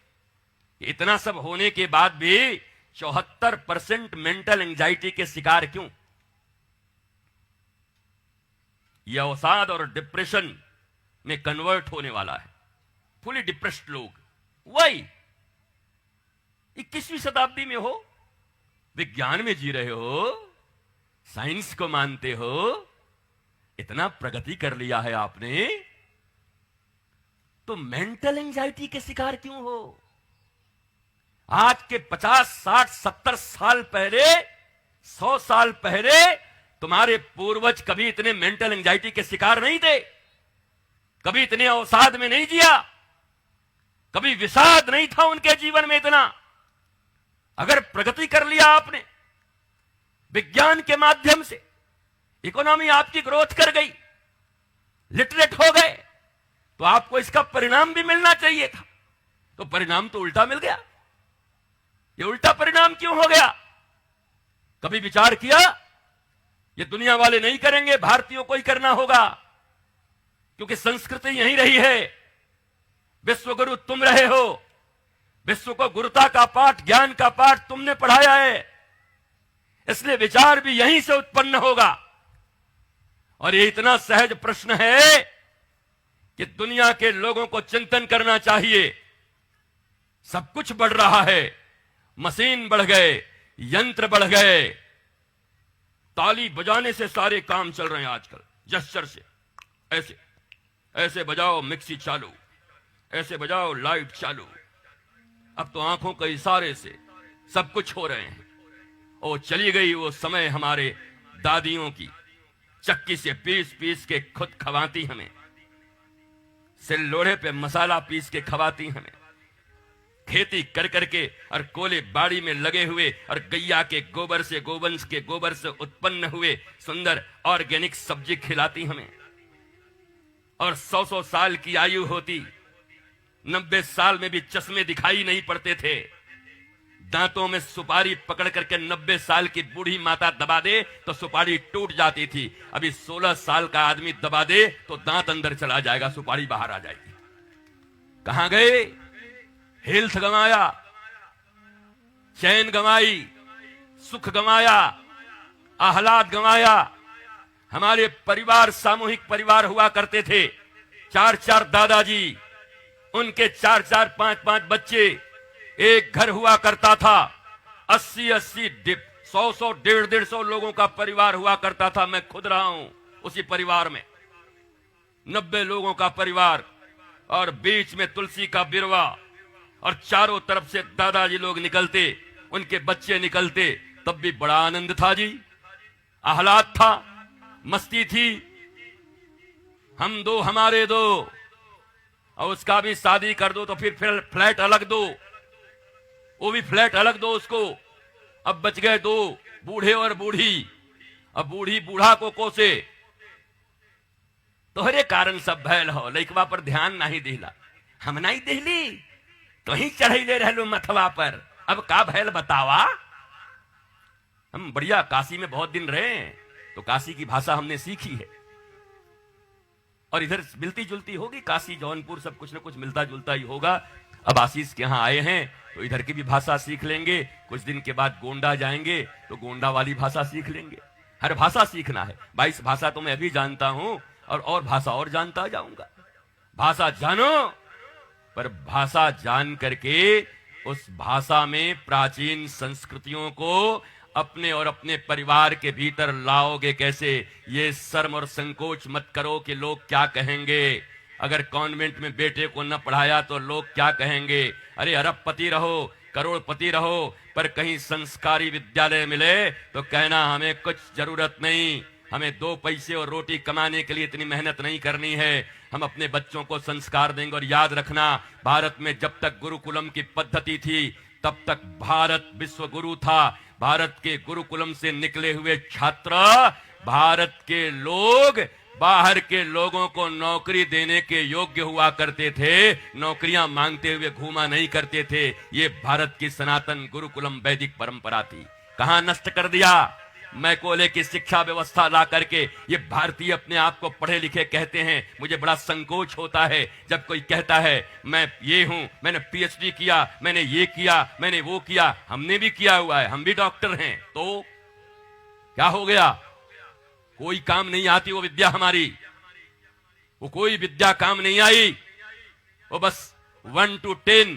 इतना सब होने के बाद भी 74% मेंटल एंजाइटी के शिकार क्यों? यह अवसाद और डिप्रेशन में कन्वर्ट होने वाला है। फुली डिप्रेस्ड लोग, वही 21वीं शताब्दी में हो, विज्ञान में जी रहे हो, साइंस को मानते हो, इतना प्रगति कर लिया है आपने, तो मेंटल एंजाइटी के शिकार क्यों हो? आज के 50, 60, 70 साल पहले, 100 साल पहले तुम्हारे पूर्वज कभी इतने मेंटल एंजाइटी के शिकार नहीं थे, कभी इतने अवसाद में नहीं जिया, कभी विषाद नहीं था उनके जीवन में इतना। अगर प्रगति कर लिया आपने विज्ञान के माध्यम से, इकोनॉमी आपकी ग्रोथ कर गई, लिटरेट हो गए, तो आपको इसका परिणाम भी मिलना चाहिए था। तो परिणाम तो उल्टा मिल गया। ये उल्टा परिणाम क्यों हो गया? कभी विचार किया? ये दुनिया वाले नहीं करेंगे, भारतीयों को ही करना होगा, क्योंकि संस्कृति यहीं रही है। विश्व गुरु तुम रहे हो, विश्व को गुरुता का पाठ, ज्ञान का पाठ तुमने पढ़ाया है, इसलिए विचार भी यहीं से उत्पन्न होगा। और ये इतना सहज प्रश्न है कि दुनिया के लोगों को चिंतन करना चाहिए। सब कुछ बढ़ रहा है, मशीन बढ़ गए, यंत्र बढ़ गए, ताली बजाने से सारे काम चल रहे हैं आजकल, जेस्चर से। ऐसे ऐसे बजाओ मिक्सी चालू, ऐसे बजाओ लाइट चालू। अब तो आंखों के इशारे से सब कुछ हो रहे हैं। और चली गई वो समय हमारे दादियों की, चक्की से पीस पीस के खुद खवाती हमें, सिललोढ़े पे मसाला पीस के खवाती हमें, खेती कर करके और कोले बाड़ी में लगे हुए और गैया के गोबर से, गोवंश के गोबर से उत्पन्न हुए सुंदर ऑर्गेनिक सब्जी खिलाती हमें। और 100-100 साल की आयु होती, 90 साल में भी चश्मे दिखाई नहीं पड़ते थे, दांतों में सुपारी पकड़ करके 90 साल की बूढ़ी माता दबा दे तो सुपारी टूट जाती थी। अभी 16 साल का आदमी दबा दे तो दांत अंदर चला जाएगा, सुपारी बाहर आ जाएगी। कहां गए? हेल्थ गंवाया, चैन गंवाई, सुख गंवाया, आह्लाद गंवाया। हमारे परिवार सामूहिक परिवार हुआ करते थे, 4-4 दादाजी, उनके 4-4, 5-5 बच्चे, एक घर हुआ करता था। 80-80, 100-100, 150-150 लोगों का परिवार हुआ करता था। मैं खुद रहा हूं उसी परिवार में, 90 लोगों का परिवार, और बीच में तुलसी का बिरवा, और चारों तरफ से दादाजी लोग निकलते, उनके बच्चे निकलते। तब भी बड़ा आनंद था जी, आह्लाद था, मस्ती थी। हम दो हमारे दो, और उसका भी शादी कर दो तो फिर फ्लैट अलग दो, वो भी फ्लैट अलग दो उसको। अब बच गए 2, बूढ़े और बूढ़ी। अब बूढ़ी बूढ़ा को कोसे, तोहरे कारण सब भैल हो, लइकवा पर ध्यान नहीं दिला। हम नहीं दिली तो ही चढ़ैले रहलू मथवा पर, अब का भैल बतावा। हम बढ़िया काशी में बहुत दिन रहे, तो काशी की भाषा हमने सीखी है, और इधर मिलती जुलती होगी, काशी जौनपुर सब कुछ न कुछ मिलता जुलता ही होगा। अब आशीष के यहां आए हैं तो इधर की भी भाषा सीख लेंगे, कुछ दिन के बाद गोंडा जाएंगे तो गोंडा वाली भाषा सीख लेंगे। हर भाषा सीखना है। 22 भाषा तो मैं अभी जानता हूं, और भाषा और जानता जाऊंगा। भाषा जानो, पर भाषा जान करके उस भाषा में प्राचीन संस्कृतियों को अपने और अपने परिवार के भीतर लाओगे कैसे? ये शर्म और संकोच मत करो कि लोग क्या कहेंगे। अगर कॉन्वेंट में बेटे को न पढ़ाया तो लोग क्या कहेंगे। अरे अरबपति रहो, करोड़पति रहो, पर कहीं संस्कारी विद्यालय मिले तो कहना हमें कुछ जरूरत नहीं, हमें 2 पैसे और रोटी कमाने के लिए इतनी मेहनत नहीं करनी है। हम अपने बच्चों को संस्कार देंगे। और याद रखना, भारत में जब तक गुरुकुलम की पद्धति थी तब तक भारत विश्व गुरु था। भारत के गुरुकुलम से निकले हुए छात्र, भारत के लोग बाहर के लोगों को नौकरी देने के योग्य हुआ करते थे, नौकरियां मांगते हुए घूमा नहीं करते थे। ये भारत की सनातन गुरुकुलम वैदिक परंपरा थी। कहां नष्ट कर दिया? मैकोले की शिक्षा व्यवस्था ला करके। ये भारतीय अपने आप को पढ़े लिखे कहते हैं। मुझे बड़ा संकोच होता है जब कोई कहता है मैं ये हूं, मैंने पीएचडी किया, मैंने ये किया, मैंने वो किया। हमने भी किया हुआ है, हम भी डॉक्टर हैं, तो क्या हो गया? कोई काम नहीं आती वो विद्या हमारी, वो कोई विद्या काम नहीं आई। वो बस 1 to 10,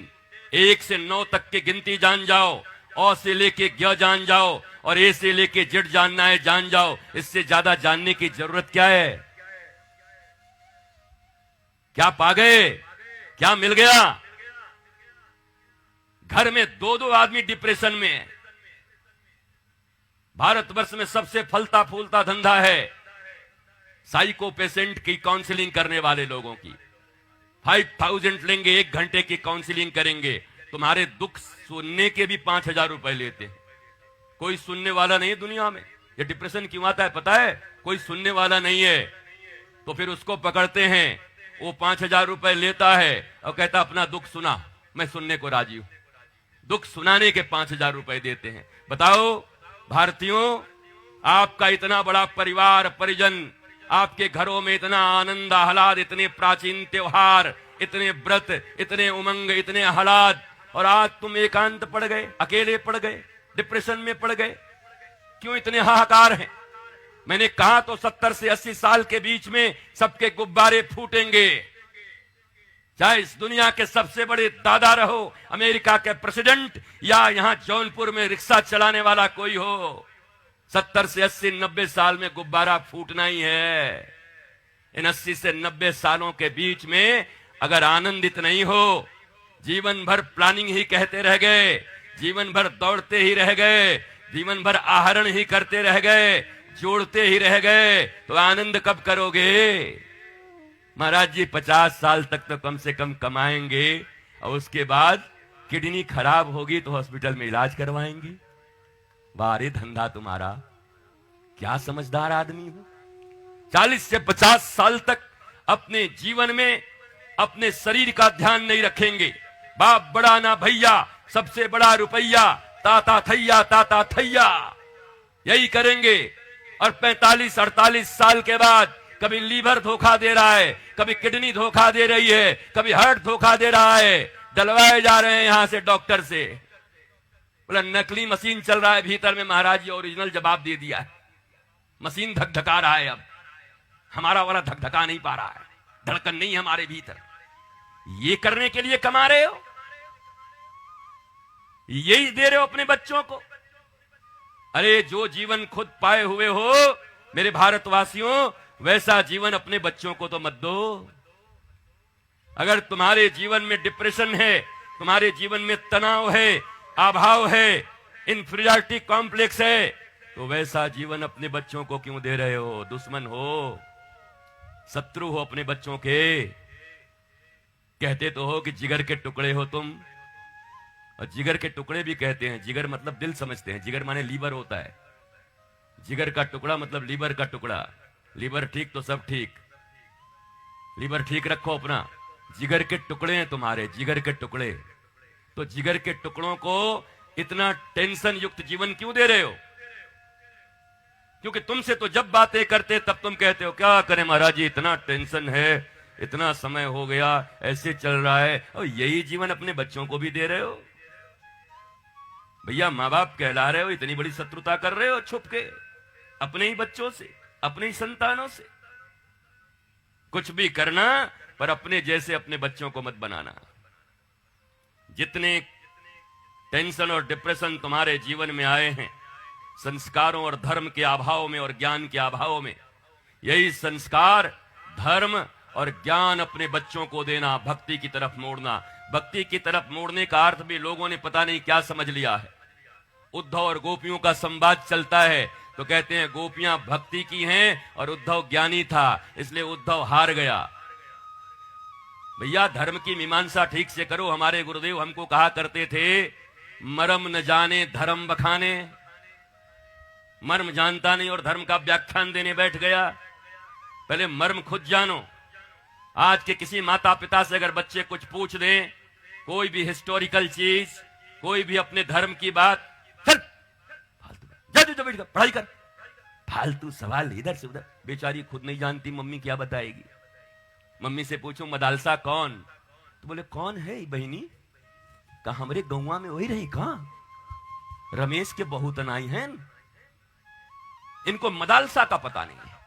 1 से 9 तक की गिनती जान जाओ, औ से लेके ग जान जाओ, और ए से लेके जेड जानना है जान जाओ। इससे ज्यादा जानने की जरूरत क्या है? क्या पा गए? क्या मिल गया? घर में 2-2 आदमी डिप्रेशन में है। भारतवर्ष में सबसे फलता फूलता धंधा है साइको पेशेंट की काउंसलिंग करने वाले लोगों की। 5000 लेंगे, 1 घंटे की काउंसलिंग करेंगे। तुम्हारे दुख सुनने के भी 5000 रुपए लेते हैं। कोई सुनने वाला नहीं है दुनिया में। ये डिप्रेशन क्यों आता है पता है? कोई सुनने वाला नहीं है, तो फिर उसको पकड़ते हैं। वो 5000 रुपए लेता है और कहता अपना दुख सुना, मैं सुनने को राजी हूं। दुख सुनाने के 5000 रुपए देते हैं। बताओ भारतीयों, आपका इतना बड़ा परिवार परिजन, आपके घरों में इतना आनंद आह्लाद, इतने प्राचीन त्योहार, इतने व्रत, इतने उमंग, इतने आह्लाद, और आज तुम एकांत पड़ गए, अकेले पड़ गए, डिप्रेशन में पड़ गए। क्यों इतने हाहाकार हैं? मैंने कहा तो 70 से 80 साल के बीच में सबके गुब्बारे फूटेंगे। चाहे इस दुनिया के सबसे बड़े दादा रहो, अमेरिका के प्रेसिडेंट, या यहां जौनपुर में रिक्शा चलाने वाला कोई हो, 70 से 80, 90 साल में गुब्बारा फूटना ही है। इन 80 से 90 सालों के बीच में अगर आनंदित नहीं हो, जीवन भर प्लानिंग ही कहते रह गए, जीवन भर दौड़ते ही रह गए, जीवन भर आहरण ही करते रह गए, जोड़ते ही रह गए, तो आनंद कब करोगे? महाराज जी 50 साल तक तो कम से कम कमाएंगे, और उसके बाद किडनी खराब होगी तो हॉस्पिटल में इलाज करवाएंगे। बारे धंधा तुम्हारा, क्या समझदार आदमी हो। 40 से 50 साल तक अपने जीवन में अपने शरीर का ध्यान नहीं रखेंगे। बाप बड़ा ना भैया, सबसे बड़ा रुपया ताता थैया यही करेंगे। और 45-48 साल के बाद कभी लीवर धोखा दे रहा है, कभी किडनी धोखा दे रही है, कभी हार्ट धोखा दे रहा है, डलवाए जा रहे हैं यहां से डॉक्टर से। बोला नकली मशीन चल रहा है भीतर में, महाराज जी ओरिजिनल जवाब दे दिया है। मशीन धकधका रहा है, अब हमारा वाला धकधका नहीं पा रहा है, धड़कन नहीं है हमारे भीतर। ये करने के लिए कमा रहे हो, यही दे रहे हो अपने बच्चों को। अरे जो जीवन खुद पाए हुए हो मेरे भारतवासियों, वैसा जीवन अपने बच्चों को तो मत दो। अगर तुम्हारे जीवन में डिप्रेशन है, तुम्हारे जीवन में तनाव है, अभाव है, इंफीरियरिटी कॉम्प्लेक्स है, तो वैसा जीवन अपने बच्चों को क्यों दे रहे हो? दुश्मन हो, शत्रु हो अपने बच्चों के। कहते तो हो कि जिगर के टुकड़े हो तुम, और जिगर के टुकड़े भी कहते हैं, जिगर मतलब दिल समझते हैं, जिगर माने लीवर होता है, जिगर का टुकड़ा मतलब लीवर का टुकड़ा। लीवर ठीक तो सब ठीक, लीवर ठीक रखो अपना। जिगर के टुकड़े हैं तुम्हारे, जिगर के टुकड़े। तो जिगर के टुकड़ों को इतना टेंशन युक्त जीवन क्यों दे रहे हो? क्योंकि तुमसे तो जब बातें करते तब तुम कहते हो क्या करें महाराज जी, इतना टेंशन है, इतना समय हो गया, ऐसे चल रहा है। और यही जीवन अपने बच्चों को भी दे रहे हो। भैया माँ बाप कहला रहे हो, इतनी बड़ी शत्रुता कर रहे हो छुप के अपने ही बच्चों से, अपने ही संतानों से। कुछ भी करना पर अपने जैसे अपने बच्चों को मत बनाना। जितने टेंशन और डिप्रेशन तुम्हारे जीवन में आए हैं, संस्कारों और धर्म के अभाव में और ज्ञान के अभाव में, यही संस्कार, धर्म और ज्ञान अपने बच्चों को देना, भक्ति की तरफ मोड़ना। भक्ति की तरफ मोड़ने का अर्थ भी लोगों ने पता नहीं क्या समझ लिया है। उद्धव और गोपियों का संवाद चलता है तो कहते हैं गोपियां भक्ति की हैं और उद्धव ज्ञानी था, इसलिए उद्धव हार गया। भैया धर्म की मीमांसा ठीक से करो। हमारे गुरुदेव हमको कहा करते थे, मर्म न जाने धर्म बखाने। मर्म जानता नहीं और धर्म का व्याख्यान देने बैठ गया। पहले मर्म खुद जानो। आज के किसी माता पिता से अगर बच्चे कुछ पूछ दें, कोई भी हिस्टोरिकल चीज, कोई भी अपने धर्म की बात, चल फालतू जा तू बैठ कर पढ़ाई कर, फालतू सवाल इधर से उधर। बेचारी खुद नहीं जानती, मम्मी क्या बताएगी। मम्मी से पूछो मदालसा कौन, तो बोले कौन है बहनी? कहा हमरे गौवा में वही रही, कहा रमेश के बहू तनाई हैं। इनको मदालसा का पता नहीं है।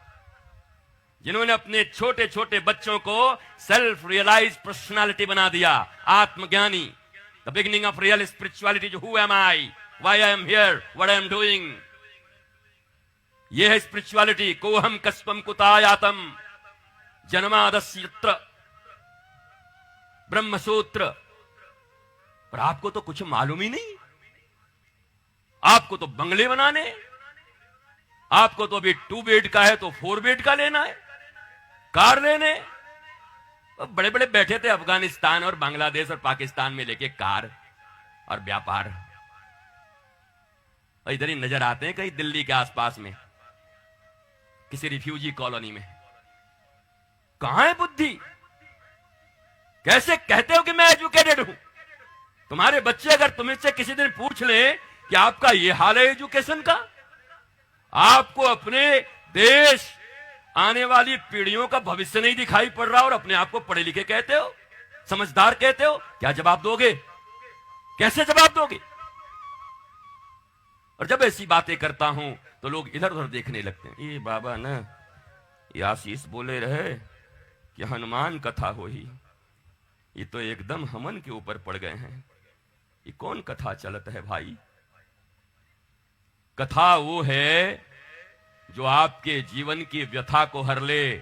जिन्होंने अपने छोटे छोटे बच्चों को सेल्फ रियलाइज पर्सनालिटी बना दिया, आत्मज्ञानी, the beginning of real spirituality, जो who am I, why I am here, what I am doing. यह है स्पिरिचुअलिटी। कोहम कस्वम कुतायातम जन्मादस्यत्र ब्रह्मसूत्र। पर आपको तो कुछ मालूम ही नहीं। आपको तो बंगले बनाने, आपको तो अभी 2 बेड का है तो 4 बेड का लेना है, कार लेने। बड़े बड़े बैठे थे अफगानिस्तान और बांग्लादेश और पाकिस्तान में लेके कार और व्यापार। इधर ही नजर आते हैं कहीं दिल्ली के आसपास में किसी रिफ्यूजी कॉलोनी में। कहां है बुद्धि? कैसे कहते हो कि मैं एजुकेटेड हूं? तुम्हारे बच्चे अगर तुमसे किसी दिन पूछ ले कि आपका ये हाल है एजुकेशन का, आपको अपने देश आने वाली पीढ़ियों का भविष्य नहीं दिखाई पड़ रहा और अपने आप को पढ़े लिखे कहते हो, समझदार कहते हो, क्या जवाब दोगे? कैसे जवाब दोगे? और जब ऐसी बातें करता हूं तो लोग इधर उधर देखने लगते हैं। ये बाबा ना, ये आशीष बोले रहे कि हनुमान कथा हो ही, ये तो एकदम हमन के ऊपर पड़ गए हैं। ये कौन कथा चलत है भाई? कथा वो है जो आपके जीवन की व्यथा को हर ले।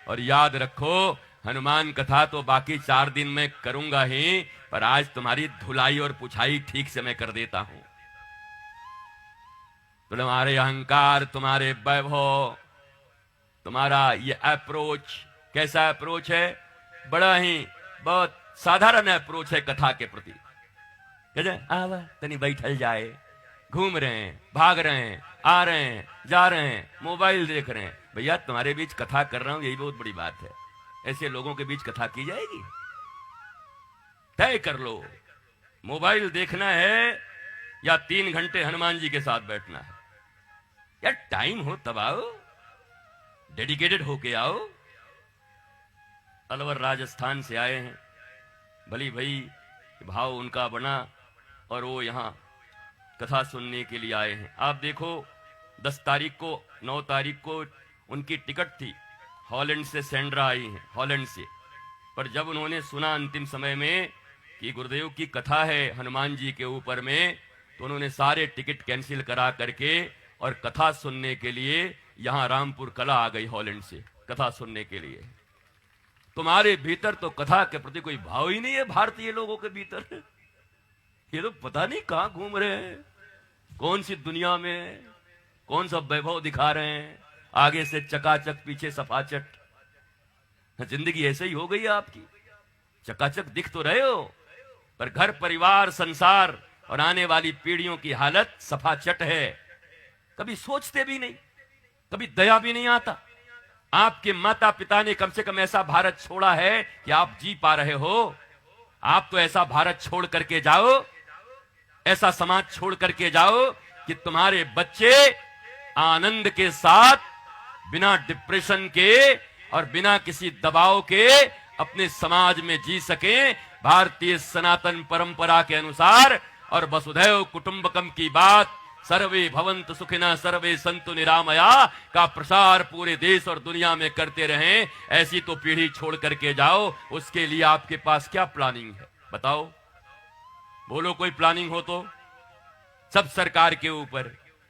और याद रखो, हनुमान कथा तो बाकी 4 दिन में करूंगा ही, पर आज तुम्हारी धुलाई और पुछाई ठीक से मैं कर देता हूं। तुम्हारे अहंकार, तुम्हारे वैभव, तुम्हारा ये अप्रोच कैसा अप्रोच है? बड़ा ही बहुत साधारण अप्रोच है कथा के प्रति। आवा तनी बैठल जाए, घूम रहे हैं, भाग रहे हैं, आ रहे हैं, जा रहे हैं, मोबाइल देख रहे हैं। भैया तुम्हारे बीच कथा कर रहा हूं, यही बहुत बड़ी बात है। ऐसे लोगों के बीच कथा की जाएगी? तय कर लो मोबाइल देखना है या 3 घंटे हनुमान जी के साथ बैठना है? यार टाइम हो तब आओ, डेडिकेटेड होके आओ। अलवर राजस्थान से आए हैं, भली भाई भाव उनका बना और वो यहां कथा सुनने के लिए आए हैं। आप देखो 10 तारीख को 9 तारीख को उनकी टिकट थी, हॉलैंड से सेंड्रा आई हैं, हॉलैंड से। पर जब उन्होंने सुना अंतिम समय में कि गुरुदेव की कथा है हनुमान जी के ऊपर में, तो उन्होंने सारे टिकट कैंसिल करा करके और कथा सुनने के लिए यहां रामपुर कला आ गई, हॉलैंड से कथा सुनने के लिए। तुम्हारे भीतर तो कथा के प्रति कोई भाव ही नहीं है भारतीय लोगों के भीतर। ये तो पता नहीं कहां घूम रहे हैं, कौन सी दुनिया में कौन सा वैभव दिखा रहे हैं, आगे से चकाचक पीछे सफाचट। जिंदगी ऐसे ही हो गई है आपकी, चकाचक दिख तो रहे हो पर घर परिवार संसार और आने वाली पीढ़ियों की हालत सफाचट है। कभी सोचते भी नहीं, कभी दया भी नहीं आता। आपके माता पिता ने कम से कम ऐसा भारत छोड़ा है कि आप जी पा रहे हो। आप तो ऐसा भारत छोड़ करके जाओ, ऐसा समाज छोड़ करके जाओ कि तुम्हारे बच्चे आनंद के साथ, बिना डिप्रेशन के और बिना किसी दबाव के अपने समाज में जी सकें, भारतीय सनातन परंपरा के अनुसार। और वसुधैव कुटुंबकम की बात, सर्वे भवन्तु सुखिनः सर्वे सन्तु निरामया का प्रसार पूरे देश और दुनिया में करते रहें। ऐसी तो पीढ़ी छोड़ करके जाओ। उसके लिए आपके पास क्या प्लानिंग है बताओ? बोलो कोई प्लानिंग हो तो। सब सरकार के ऊपर।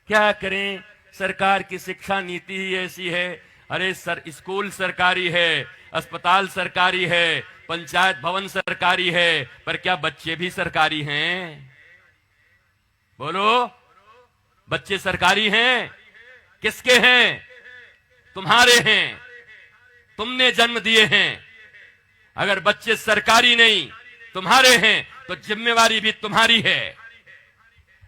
क्या करें, सरकार की शिक्षा नीति ही ऐसी है। अरे सर, स्कूल सरकारी है, अस्पताल सरकारी है, पंचायत भवन सरकारी है, पर क्या बच्चे भी सरकारी हैं? बोलो, बच्चे सरकारी हैं? किसके हैं? तुम्हारे हैं, तुमने जन्म दिए हैं। अगर बच्चे सरकारी नहीं तुम्हारे हैं तो जिम्मेवारी भी तुम्हारी है।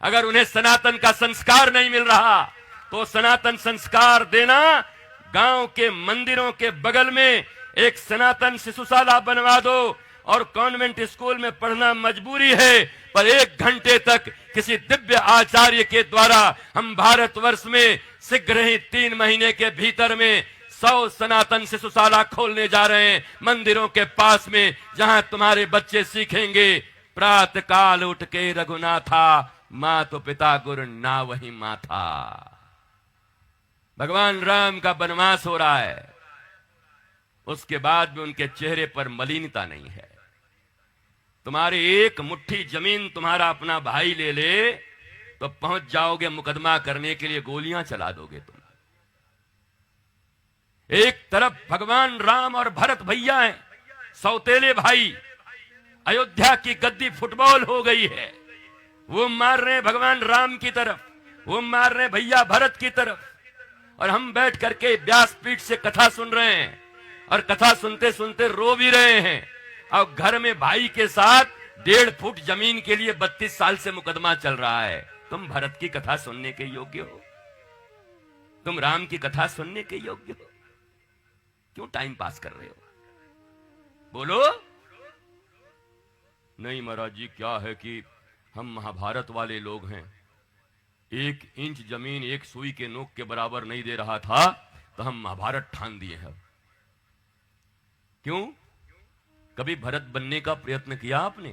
अगर उन्हें सनातन का संस्कार नहीं मिल रहा तो सनातन संस्कार देना। गांव के मंदिरों के बगल में एक सनातन शिशुशाला बनवा दो और कॉन्वेंट स्कूल में पढ़ना मजबूरी है, पर 1 घंटे तक किसी दिव्य आचार्य के द्वारा हम भारतवर्ष में शीघ्र ही 3 महीने के भीतर में 100 सनातन शिशुशाला खोलने जा रहे हैं मंदिरों के पास में, जहां तुम्हारे बच्चे सीखेंगे प्रातः काल उठ के रघुनाथा, माँ तो पिता गुरु ना वही माथा। भगवान राम का वनवास हो रहा है, उसके बाद भी उनके चेहरे पर मलिनता नहीं है। तुम्हारी एक मुट्ठी जमीन तुम्हारा अपना भाई ले ले तो पहुंच जाओगे मुकदमा करने के लिए, गोलियां चला दोगे तुम। एक तरफ भगवान राम और भरत भैया हैं, सौतेले भाई। अयोध्या की गद्दी फुटबॉल हो गई है, वो मार रहे हैं भगवान राम की तरफ, वो मार रहे हैं भैया भरत की तरफ, और हम बैठ करके व्यासपीठ से कथा सुन रहे हैं और कथा सुनते सुनते रो भी रहे हैं। और घर में भाई के साथ 1.5 फुट जमीन के लिए 32 साल से मुकदमा चल रहा है। तुम भरत की कथा सुनने के योग्य हो? तुम राम की कथा सुनने के योग्य हो? क्यों टाइम पास कर रहे हो? बोलो। नहीं महाराज जी, क्या है कि हम महाभारत वाले लोग हैं, 1 इंच जमीन 1 सुई के नोक के बराबर नहीं दे रहा था तो हम महाभारत ठान दिए हैं। क्यों? कभी भरत बनने का प्रयत्न किया आपने?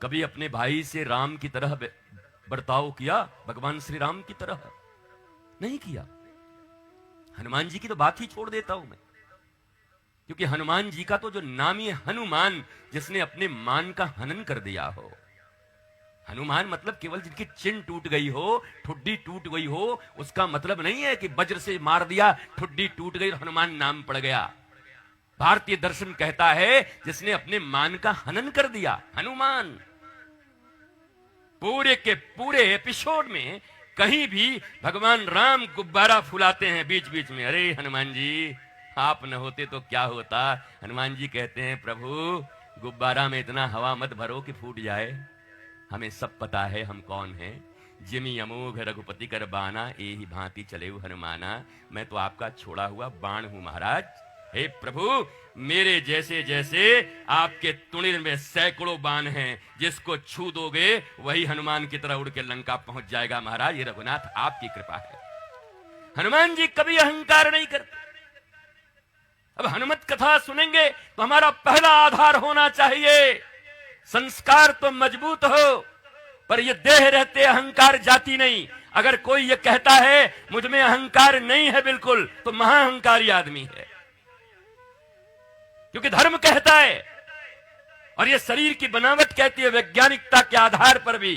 कभी अपने भाई से राम की तरह बर्ताव किया, भगवान श्री राम की तरह? नहीं किया। हनुमान जी की तो बात ही छोड़ देता हूं मैं, क्योंकि हनुमान जी का तो जो नाम ही हनुमान, जिसने अपने मान का हनन कर दिया हो। हनुमान मतलब केवल जिनकी चिन टूट गई हो, ठुड्डी टूट गई हो, उसका मतलब नहीं है कि वज्र से मार दिया, ठुड्डी टूट गई और हनुमान नाम पड़ गया। भारतीय दर्शन कहता है जिसने अपने मान का हनन कर दिया, हनुमान। पूरे के पूरे एपिसोड में कहीं भी भगवान राम गुब्बारा फुलाते हैं बीच बीच में। अरे हनुमान जी, आप न होते तो क्या होता? हनुमान जी कहते हैं प्रभु गुब्बारा में इतना हवा मत भरो कि फूट जाए। हमें सब पता है हम कौन हैं। जिमी अमोघ रघुपति कर बाना, ए ही भांति चले हनुमाना। मैं तो आपका छोड़ा हुआ बाण हूं महाराज। हे प्रभु, मेरे जैसे जैसे आपके तुणिर में सैकड़ों बाण हैं, जिसको छू दोगे वही हनुमान की तरह उड़ के लंका पहुंच जाएगा। महाराज, ये रघुनाथ आपकी कृपा है। हनुमान जी कभी अहंकार नहीं करते। अब हनुमत कथा सुनेंगे तो हमारा पहला आधार होना चाहिए संस्कार तो मजबूत हो, पर ये देह रहते अहंकार जाती नहीं। अगर कोई ये कहता है मुझ में अहंकार नहीं है बिल्कुल, तो महाअहंकारी आदमी है, क्योंकि धर्म कहता है और ये शरीर की बनावट कहती है वैज्ञानिकता के आधार पर भी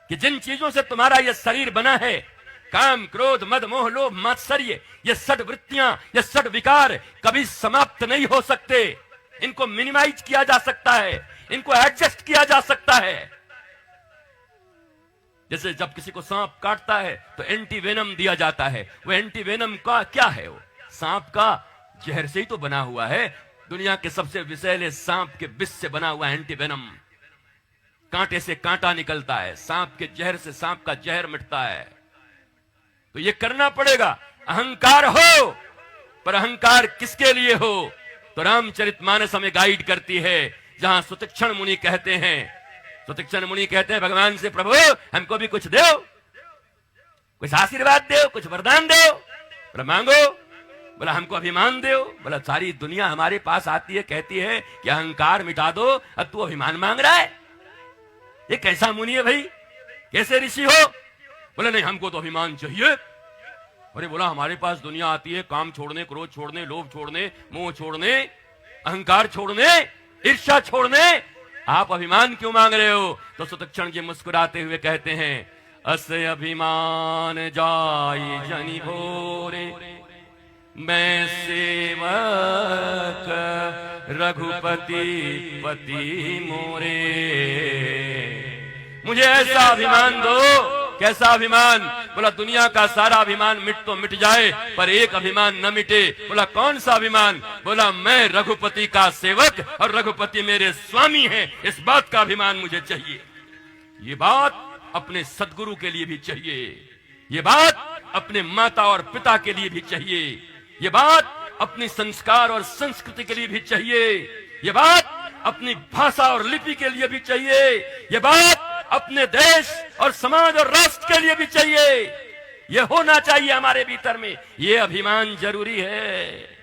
कि जिन चीजों से तुम्हारा ये शरीर बना है, काम, क्रोध, मद, मोह, लोभ, मात्सर्य, ये षड वृत्तियां, ये षड विकार कभी समाप्त नहीं हो सकते। इनको मिनिमाइज किया जा सकता है, इनको एडजस्ट किया जा सकता है। जैसे जब किसी को सांप काटता है तो एंटी वेनम दिया जाता है। वो एंटी वेनम का क्या है? वो सांप का जहर से ही तो बना हुआ है। दुनिया के सबसे विषैले सांप के विष से बना हुआ एंटी वेनम। कांटे से कांटा निकलता है, सांप के जहर से सांप का जहर मिटता है। तो ये करना पड़ेगा। अहंकार हो, पर अहंकार किसके लिए हो? तो रामचरितमानस हमें गाइड करती है, जहां सुतीक्ष्ण मुनि कहते हैं, सुतीक्ष्ण मुनि कहते हैं भगवान से, प्रभु हमको भी कुछ दो, कुछ आशीर्वाद दो, कुछ वरदान दो। बोला मांगो। बोला हमको अभिमान दो। बोला सारी दुनिया हमारे पास आती है, कहती है कि अहंकार मिटा दो, अब तू अभिमान मांग रहा है? ये कैसा मुनि है भाई? कैसे ऋषि हो? बोला नहीं, हमको तो अभिमान चाहिए। अरे बोला हमारे पास दुनिया आती है काम छोड़ने, क्रोध छोड़ने, लोभ छोड़ने, मोह छोड़ने, अहंकार छोड़ने, ईर्ष्या छोड़ने, आप अभिमान क्यों मांग रहे हो? तो सुतीक्ष्ण जी मुस्कुराते हुए कहते हैं, अस अभिमान जाई जनि भोरे, मैं सेवक रघुपति पति मोरे। मुझे ऐसा अभिमान दो। कैसा अभिमान? बोला दुनिया का सारा अभिमान मिट तो मिट जाए, पर एक अभिमान न मिटे। बोला कौन सा अभिमान? बोला मैं रघुपति का सेवक और रघुपति मेरे स्वामी हैं, इस बात का अभिमान मुझे चाहिए। ये बात अपने सदगुरु के लिए भी चाहिए, ये बात अपने माता और पिता के लिए भी चाहिए, ये बात अपनी संस्कार और संस्कृति के लिए भी चाहिए, ये बात अपनी भाषा और लिपि के लिए भी चाहिए, ये बात अपने देश और समाज और राष्ट्र के लिए भी चाहिए। ये होना चाहिए हमारे भीतर में, ये अभिमान जरूरी है।